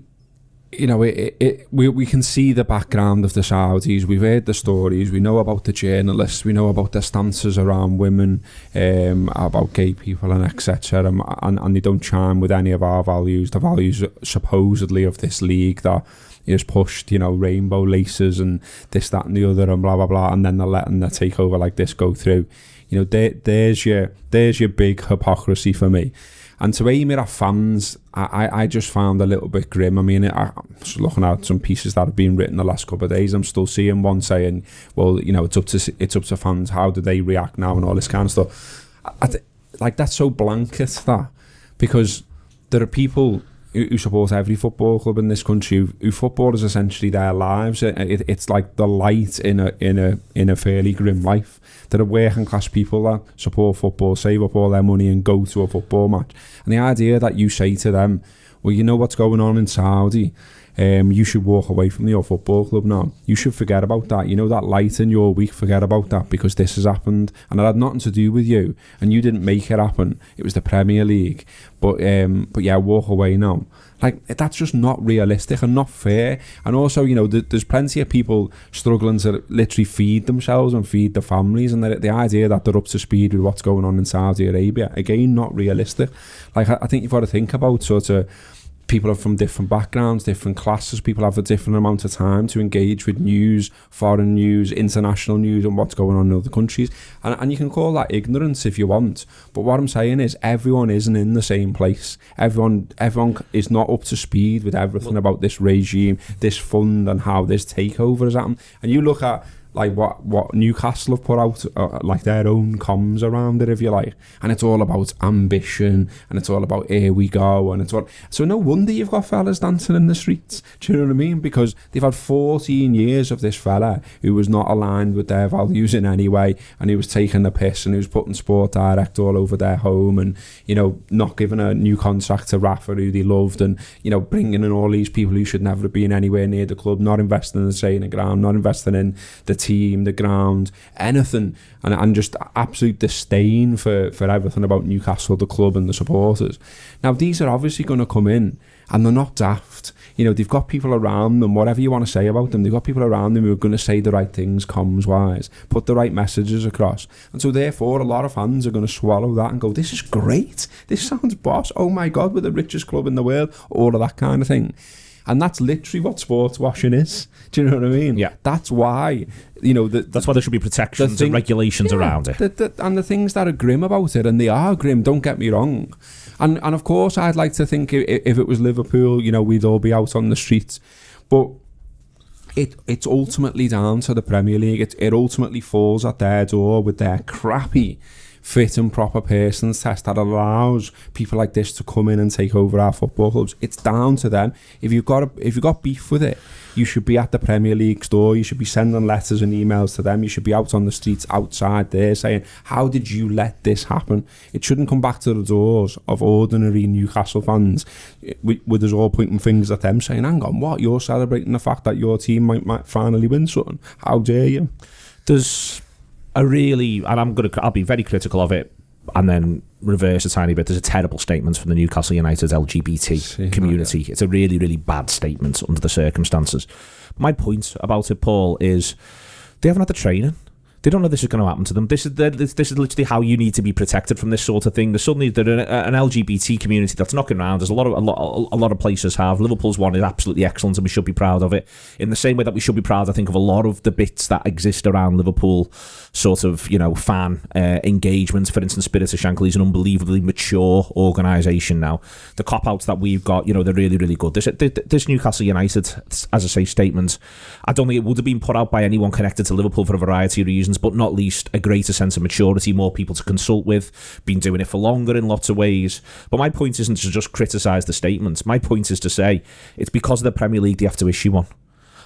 we can see the background of the Saudis. We've heard the stories. We know about the journalists. We know about their stances around women, about gay people and etc. And they don't chime with any of our values. The values supposedly of this league that is pushed, rainbow laces and this, that, and the other, and blah blah blah. And then they're letting the takeover like this go through. There's your big hypocrisy for me. And to aim it at fans, I just found a little bit grim. I mean, I'm just looking at some pieces that have been written the last couple of days. I'm still seeing one saying, well, it's up to fans. How do they react now and all this kind of stuff. That's so blanket, that, because there are people who support every football club in this country who football is essentially their lives. It's like the light in a fairly grim life. There are working class people that support football, save up all their money and go to a football match. And the idea that you say to them, well, you know what's going on in Saudi, you should walk away from your football club now. You should forget about that. You know, that light in your week, forget about that, because this has happened and it had nothing to do with you and you didn't make it happen. It was the Premier League. But yeah, walk away now. Like, that's just not realistic and not fair. And also, you know, there's plenty of people struggling to literally feed themselves and feed their families, and the idea that they're up to speed with what's going on in Saudi Arabia, again, not realistic. Like, I think you've got to think about sort of people are from different backgrounds, different classes. People have a different amount of time to engage with news, foreign news, international news, and what's going on in other countries. And you can call that ignorance if you want. But what I'm saying is everyone isn't in the same place. Everyone is not up to speed with everything about this regime, this fund, and how this takeover has happened. And you look at like what Newcastle have put out, like their own comms around it, if you like, and it's all about ambition, and it's all about here we go, and it's all. So no wonder you've got fellas dancing in the streets. Do you know what I mean? Because they've had 14 years of this fella who was not aligned with their values in any way, and he was taking the piss, and he was putting Sport Direct all over their home, and, you know, not giving a new contract to Rafa, who they loved, and, you know, bringing in all these people who should never have been anywhere near the club, not investing in the training ground, not investing in the team, the ground, anything, and just absolute disdain for everything about Newcastle, the club and the supporters. Now, these are obviously going to come in, and they're not daft. You know, they've got people around them, whatever you want to say about them, they've got people around them who are going to say the right things comms-wise, put the right messages across. And so therefore, a lot of fans are going to swallow that and go, this is great, this sounds boss, oh my God, we're the richest club in the world, all of that kind of thing. And that's literally what sports washing is. Do you know what I mean? Yeah. That's why, you know... That's why there should be protections and regulations around it. And the things that are grim about it, and they are grim, don't get me wrong. And of course, I'd like to think if it was Liverpool, you know, we'd all be out on the streets. But it's ultimately down to the Premier League. It ultimately falls at their door with their crappy fit and proper persons test that allows people like this to come in and take over our football clubs. It's down to them. If you've got beef with it, you should be at the Premier League store. You should be sending letters and emails to them. You should be out on the streets outside there saying, how did you let this happen? It shouldn't come back to the doors of ordinary Newcastle fans with us all pointing fingers at them saying, hang on, what? You're celebrating the fact that your team might finally win something? How dare you? There's I'll be very critical of it and then reverse a tiny bit. There's a terrible statement from the Newcastle United LGBT community. It's a really, really bad statement under the circumstances. My point about it, Paul, is they haven't had the training. They don't know this is going to happen to them. This is literally how you need to be protected from this sort of thing. There's suddenly an LGBT community that's knocking around. There's a lot of places have. Liverpool's one is absolutely excellent, and we should be proud of it. In the same way that we should be proud, I think, of a lot of the bits that exist around Liverpool, sort of, you know, fan engagement. For instance, Spirit of Shankly is an unbelievably mature organisation now. The cop outs that we've got, you know, they're really, really good. This Newcastle United, as I say, statement, I don't think it would have been put out by anyone connected to Liverpool for a variety of reasons, but not least a greater sense of maturity, more people to consult with, been doing it for longer in lots of ways. But my point isn't to just criticise the statements. My point is to say it's because of the Premier League they have to issue one.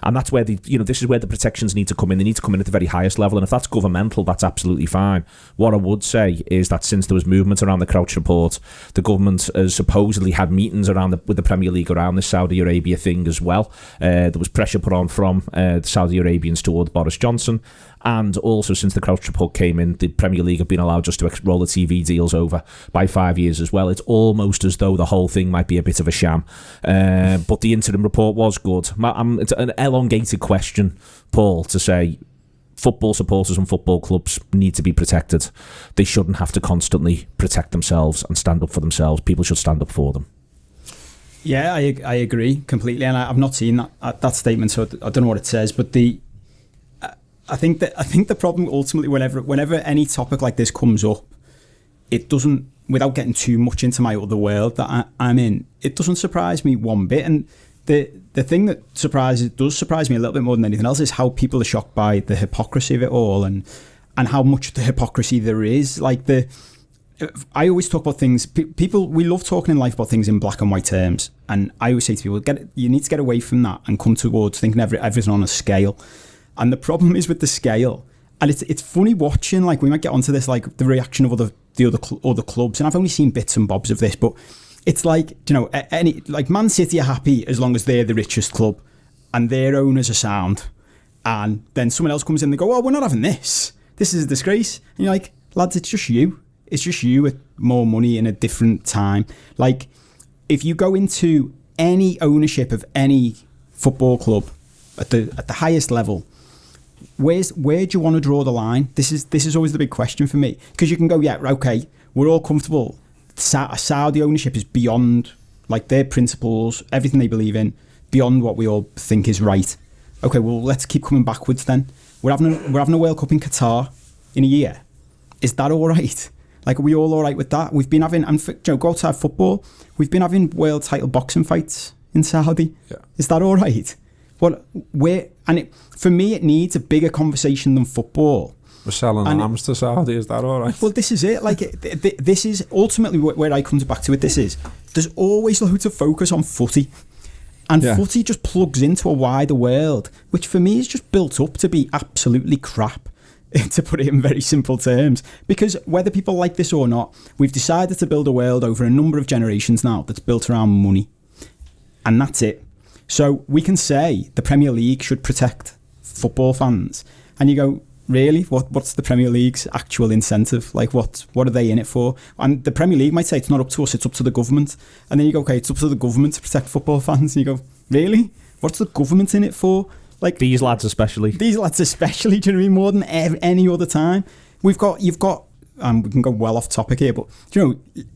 And that's where this is where the protections need to come in. They need to come in at the very highest level. And if that's governmental, that's absolutely fine. What I would say is that since there was movement around the Crouch Report, the government has supposedly had meetings with the Premier League around this Saudi Arabia thing as well. There was pressure put on from the Saudi Arabians toward Boris Johnson. And also, since the Crouch Report came in, the Premier League have been allowed just to roll the TV deals over by 5 years as well. It's almost as though the whole thing might be a bit of a sham. But the interim report was good. It's an elongated question, Paul, to say football supporters and football clubs need to be protected. They shouldn't have to constantly protect themselves and stand up for themselves. People should stand up for them. Yeah, I agree completely. And I've not seen that statement, so I don't know what it says. But I think the problem ultimately, whenever any topic like this comes up, it doesn't, without getting too much into my other world that I'm in, it doesn't surprise me one bit. And the thing that does surprise me a little bit more than anything else is how people are shocked by the hypocrisy of it all, and how much the hypocrisy there is. Like I always talk about things. We love talking in life about things in black and white terms, and I always say to people, you need to get away from that and come towards thinking everything on a scale. And the problem is with the scale, and it's funny watching, like, we might get onto this, like the reaction of the other clubs, and I've only seen bits and bobs of this, but it's like, any like Man City are happy as long as they're the richest club and their owners are sound, and then someone else comes in and they go, oh, we're not having this. This is a disgrace. And you're like, lads, it's just you. It's just you with more money in a different time. Like, if you go into any ownership of any football club at the highest level, where do you want to draw the line? This is always the big question for me, because you can go, yeah, okay, we're all comfortable. Saudi ownership is beyond, like, their principles, everything they believe in, beyond what we all think is right. Okay, well, let's keep coming backwards then. We're having a World Cup in Qatar in a year. Is that all right? Like, are we all right with that? We've been having, and go outside football, we've been having world title boxing fights in Saudi. Yeah. Is that all right? Well, for me, it needs a bigger conversation than football. We're selling arms to Saudi, is that all right? Well, this is it. Like, this is ultimately where I come back to it. There's always loads of focus on footy. And footy just plugs into a wider world, which for me is just built up to be absolutely crap, to put it in very simple terms. Because whether people like this or not, we've decided to build a world over a number of generations now that's built around money. And that's it. So we can say the Premier League should protect football fans. And you go, really? What's the Premier League's actual incentive? Like, what are they in it for? And the Premier League might say it's not up to us, it's up to the government. And then you go, okay, it's up to the government to protect football fans. And you go, really? What's the government in it for? Like, these lads especially. Do you know what I mean? More than any other time. You've got, we can go well off topic here, but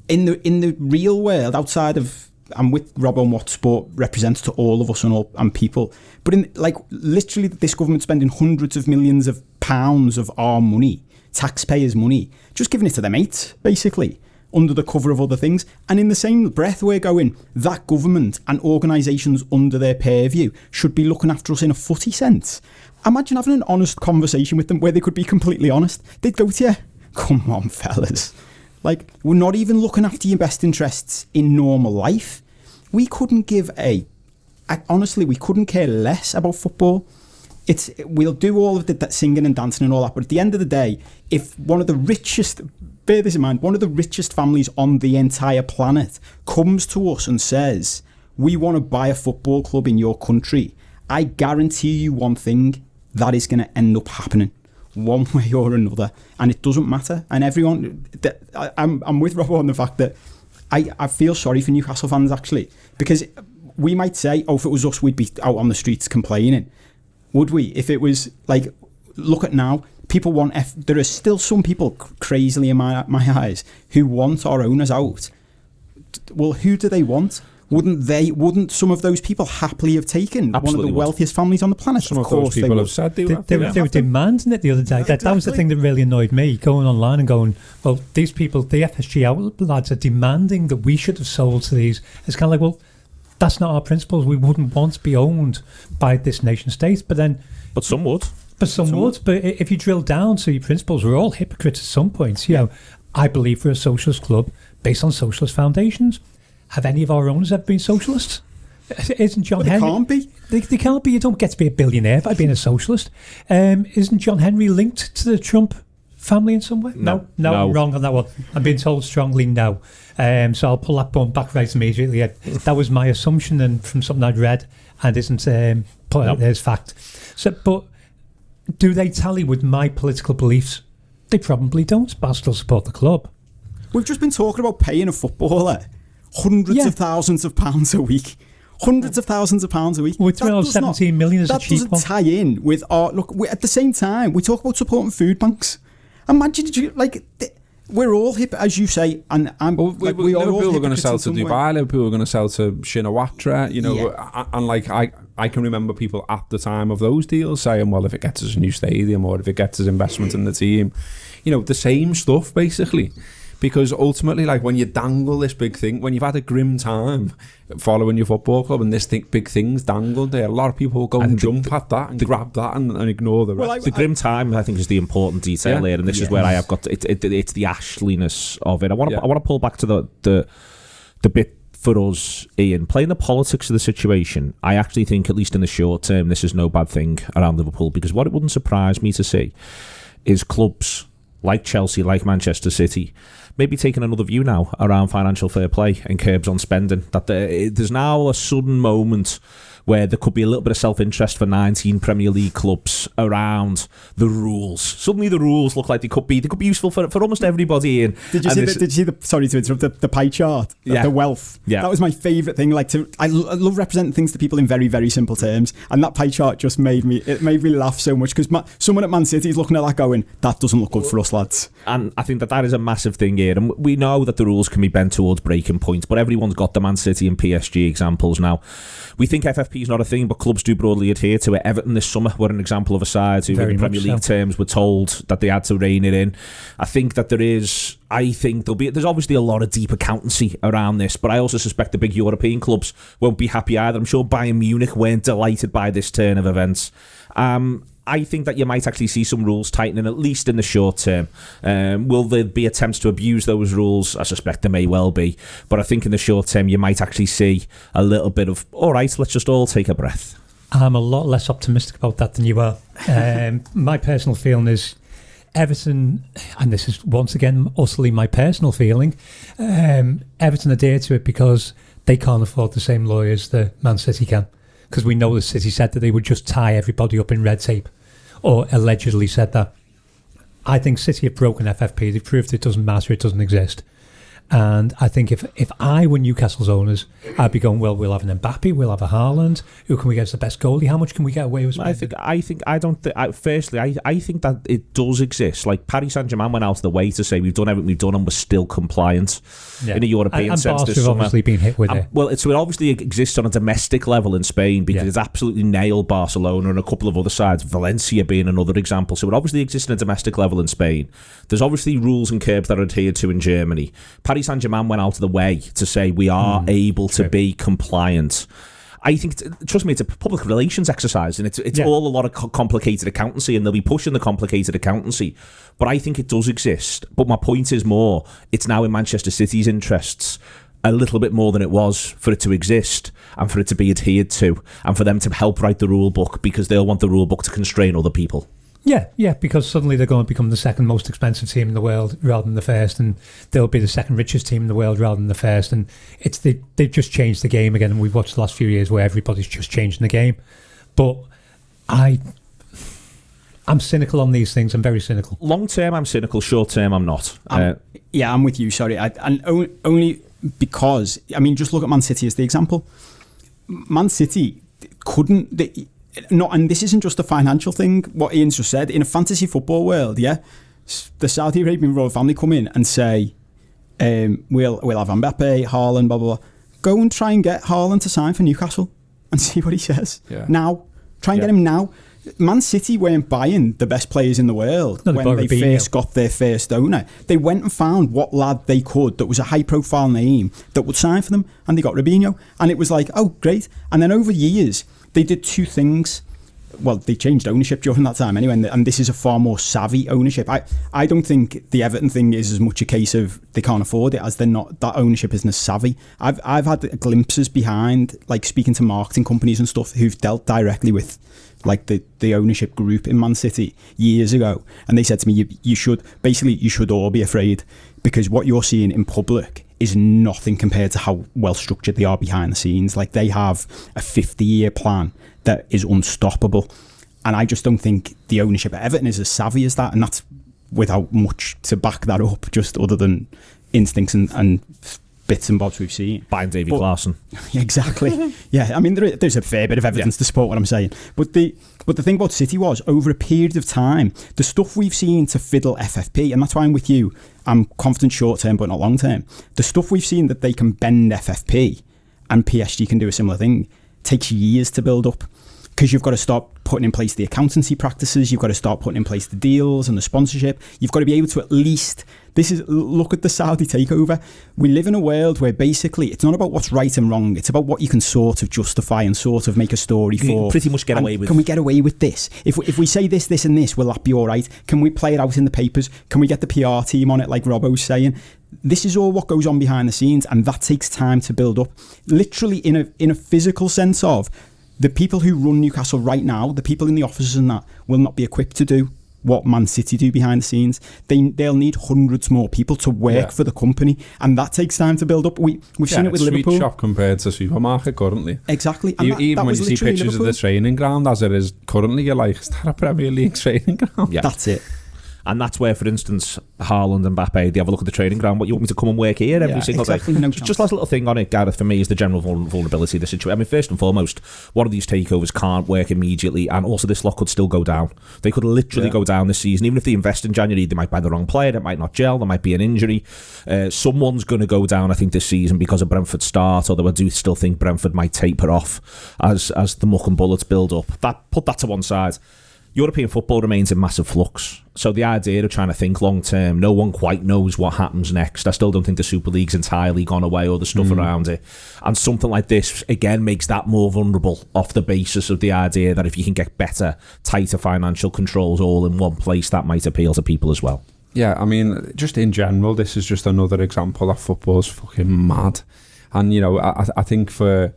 in the real world, outside of, I'm with Rob on what sport represents to all of us and people. But in, like, literally this government spending hundreds of millions of pounds of our money, taxpayers' money, just giving it to their mates, basically, under the cover of other things. And in the same breath, we're going, that government and organisations under their purview should be looking after us in a footy sense. Imagine having an honest conversation with them where they could be completely honest. They'd go to you, come on, fellas. Like, we're not even looking after your best interests in normal life. We couldn't honestly, we couldn't care less about football. We'll do all of that singing and dancing and all that, but at the end of the day, if one of the richest, bear this in mind, one of the richest families on the entire planet comes to us and says, we want to buy a football club in your country, I guarantee you one thing, that is going to end up happening one way or another, and it doesn't matter. And everyone, I'm with Rob on the fact that I feel sorry for Newcastle fans, actually, because we might say, oh, if it was us, we'd be out on the streets complaining. Would we? If it was, like, look at now, people want there are still some people, crazily in my eyes, who want our owners out. Well, who do they want? Wouldn't some of those people happily have taken one of the wealthiest families on the planet? Some of those people have said they were demanding it the other day. That was the thing that really annoyed me, going online and going, well, these people, the FSG out lads, are demanding that we should have sold to these. It's kind of like, well, that's not our principles. We wouldn't want to be owned by this nation state. But some would. But some would. But if you drill down to your principles, we're all hypocrites at some point. I believe we're a socialist club based on socialist foundations. Have any of our owners ever been socialists? Isn't John Henry? They can't be. They can't be. You don't get to be a billionaire by being a socialist. Isn't John Henry linked to the Trump family in some way? No, I'm wrong on that one. I'm being told strongly no. So I'll pull that bone back right immediately. That was my assumption and from something I'd read and isn't put out there as fact. So, but do they tally with my political beliefs? They probably don't, but I still support the club. We've just been talking about paying a footballer hundreds of thousands of pounds a week. Hundreds of thousands of pounds a week. We're throwing out 17 million as a cheap one. That doesn't tie in with our... Look, at the same time, we talk about supporting food banks. Imagine, we're all hip, as you say, and we are all Liverpool were going to sell to Dubai, Liverpool were going to sell to Shinawatra, and I can remember people at the time of those deals saying, well, if it gets us a new stadium or if it gets us investment in the team, the same stuff, basically. Because ultimately, like, when you dangle this big thing, when you've had a grim time following your football club and this big thing's dangled there, a lot of people will go and jump at that and grab that and ignore the rest. The grim time, I think, is the important detail here, and this is where I have got it's the ashliness of it. I want to pull back to the bit for us, Ian, playing the politics of the situation. I actually think, at least in the short term, this is no bad thing around Liverpool, because what it wouldn't surprise me to see is clubs like Chelsea, like Manchester City, maybe taking another view now around financial fair play and curbs on spending. That there's now a sudden moment where there could be a little bit of self-interest for 19 Premier League clubs around the rules. Suddenly the rules look like they could be useful for almost everybody. Did you see the sorry to interrupt, the pie chart, the wealth? Yeah. That was my favourite thing. I love representing things to people in very, very simple terms, and that pie chart just made me laugh so much, because someone at Man City is looking at that going, that doesn't look good for us, lads. And I think that is a massive thing here, and we know that the rules can be bent towards breaking points, but everyone's got the Man City and PSG examples now. We think FFP is not a thing, but clubs do broadly adhere to it. Everton this summer were an example of a side who, in Premier League terms, were told that they had to rein it in. I think that there's obviously a lot of deep accountancy around this, but I also suspect the big European clubs won't be happy either. I'm sure Bayern Munich weren't delighted by this turn of events. I think that you might actually see some rules tightening, at least in the short term. Will there be attempts to abuse those rules? I suspect there may well be. But I think in the short term, you might actually see a little bit of, all right, let's just all take a breath. I'm a lot less optimistic about that than you are. My personal feeling is Everton, and this is once again utterly my personal feeling, Everton adhere to it because they can't afford the same lawyers that Man City can. Because we know the City said that they would just tie everybody up in red tape, or allegedly said that. I think City have broken FFP. They've proved it doesn't matter, it doesn't exist. And I think if I were Newcastle's owners, I'd be going, well, we'll have an Mbappe, we'll have a Haaland. Who can we get as the best goalie? How much can we get away with spending? I think that it does exist. Like Paris Saint-Germain went out of the way to say we've done everything we've done and we're still compliant in a European sense. And Barca have obviously been hit with it. Well, so it obviously exists on a domestic level in Spain because it's absolutely nailed Barcelona and a couple of other sides, Valencia being another example. So it obviously exists on a domestic level in Spain. There's obviously rules and curbs that are adhered to in Germany. Paris Saint-Germain went out of the way to say we are able to be compliant. I think, trust me, it's a public relations exercise, and it's all a lot of complicated accountancy, and they'll be pushing the complicated accountancy. But I think it does exist. But my point is more, it's now in Manchester City's interests a little bit more than it was for it to exist and for it to be adhered to and for them to help write the rule book, because they'll want the rule book to constrain other people. Yeah, because suddenly they're going to become the second most expensive team in the world rather than the first, and they'll be the second richest team in the world rather than the first. And they've just changed the game again, and we've watched the last few years where everybody's just changing the game. But I'm cynical on these things. I'm very cynical. Long term, I'm cynical. Short term, I'm not. I'm with you. Sorry, and only because just look at Man City as the example. Man City couldn't. And this isn't just a financial thing, what Ian's just said. In a fantasy football world, the Saudi Arabian royal family come in and say, we'll have Mbappe, Haaland, blah, blah, blah. Go and try and get Haaland to sign for Newcastle and see what he says. Now. Try and get him now. Man City weren't buying the best players in the world when they first got their first owner. They went and found what lad they could that was a high-profile name that would sign for them, and they got Robinho. And it was like, oh, great. And then over years, they did two things. Well, they changed ownership during that time anyway, and this is a far more savvy ownership. I don't think the Everton thing is as much a case of they can't afford it as they're not, that ownership isn't as savvy. I've had glimpses behind, like speaking to marketing companies and stuff who've dealt directly with like the ownership group in Man City years ago, and they said to me, you should all be afraid, because what you're seeing in public is nothing compared to how well structured they are behind the scenes. Like, they have a 50-year plan that is unstoppable, and I just don't think the ownership at Everton is as savvy as that, and that's without much to back that up, just other than instincts and bits and bobs we've seen. Buying Davy Clarkson. Exactly. Yeah, there's a fair bit of evidence to support what I'm saying. But the thing about City was, over a period of time, the stuff we've seen to fiddle FFP, and that's why I'm with you, I'm confident short term but not long term, the stuff we've seen that they can bend FFP, and PSG can do a similar thing, takes years to build up. Because you've got to start putting in place the accountancy practices, you've got to start putting in place the deals and the sponsorship. You've got to be able to at least, look at the Saudi takeover. We live in a world where basically it's not about what's right and wrong, it's about what you can sort of justify and sort of make a story for. You can pretty much get away with. Can we get away with this? If we say this and this, will that be all right? Can we play it out in the papers? Can we get the PR team on it like Robbo's saying? This is all what goes on behind the scenes, and that takes time to build up. Literally in a physical sense of, the people who run Newcastle right now, the people in the offices and that, will not be equipped to do what Man City do behind the scenes. They'll need hundreds more people to work for the company, and that takes time to build up. We've seen it with Liverpool. Sweet shop compared to supermarket currently. Exactly. And Even that when was you see literally pictures Liverpool. of the training ground as it is currently, you're like, is that a Premier League training ground? Yeah. That's it. And that's where, for instance, Haaland and Mbappe, they have a look at the training ground. What, you want me to come and work here every single exactly, day? no Just last little thing on it, Gareth, for me, is the general vulnerability of the situation. I mean, first and foremost, one of these takeovers can't work immediately, and also this lot could still go down. They could literally go down this season. Even if they invest in January, they might buy the wrong player, it might not gel, there might be an injury. Someone's going to go down, I think, this season because of Brentford's start, although I do still think Brentford might taper off as the muck and bullets build up. Put that to one side. European football remains in massive flux. So the idea of trying to think long term, no one quite knows what happens next. I still don't think the Super League's entirely gone away or the stuff around it. And something like this, again, makes that more vulnerable off the basis of the idea that if you can get better, tighter financial controls all in one place, that might appeal to people as well. Yeah, I mean, just in general, this is just another example that football's fucking mad. And, you know, I think for...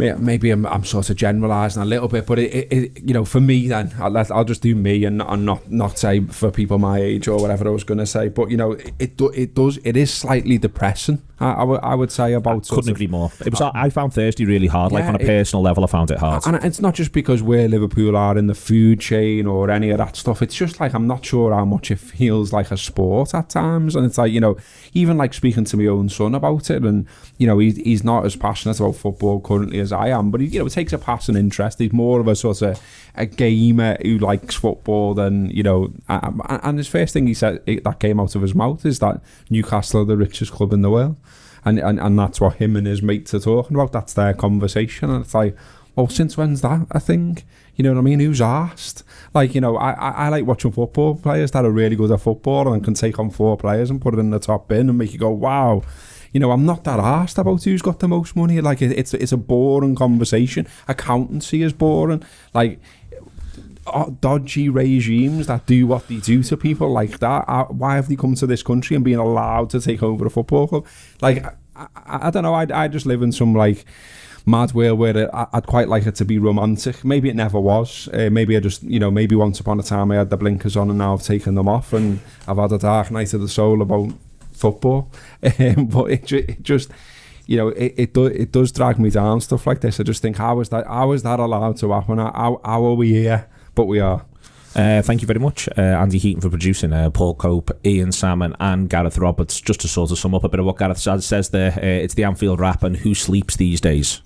Maybe I'm sort of generalising a little bit, but it you know, for me then, I'll just do me and not say for people my age or whatever I was going to say. But you know, it is slightly depressing. I would say about. Couldn't agree more. It was. I found Thursday really hard. Like on a personal level, I found it hard. And it's not just because where Liverpool are in the food chain or any of that stuff. It's just like I'm not sure how much it feels like a sport at times. And it's like, you know, even like speaking to my own son about it, and you know, he's not as passionate about football currently as I am, but he, you know, it takes a passing interest. He's more of a sort of a gamer who likes football than, you know. And his first thing he said that came out of his mouth is that Newcastle are the richest club in the world. And that's what him and his mates are talking about. That's their conversation. And it's like, well, since when's that a thing? You know what I mean? Who's asked? Like, you know, I like watching football players that are really good at football and can take on 4 players and put it in the top bin and make you go, wow. You know, I'm not that arsed about who's got the most money. Like, it's a boring conversation. Accountancy is boring. Like, dodgy regimes that do what they do to people like that. Why have they come to this country and been allowed to take over a football club? Like, I don't know. I just live in some, like, mad world where I'd quite like it to be romantic. Maybe it never was. Maybe I just, you know, maybe once upon a time I had the blinkers on and now I've taken them off and I've had a dark night of the soul about football. But it just, you know, it does drag me down, stuff like this. I just think, how is that allowed to happen? How are we here? But we are. Thank you very much, Andy Heaton, for producing Paul Cope, Ian Salmon and Gareth Roberts. Just to sort of sum up a bit of what Gareth says there, it's the Anfield Wrap and who sleeps these days.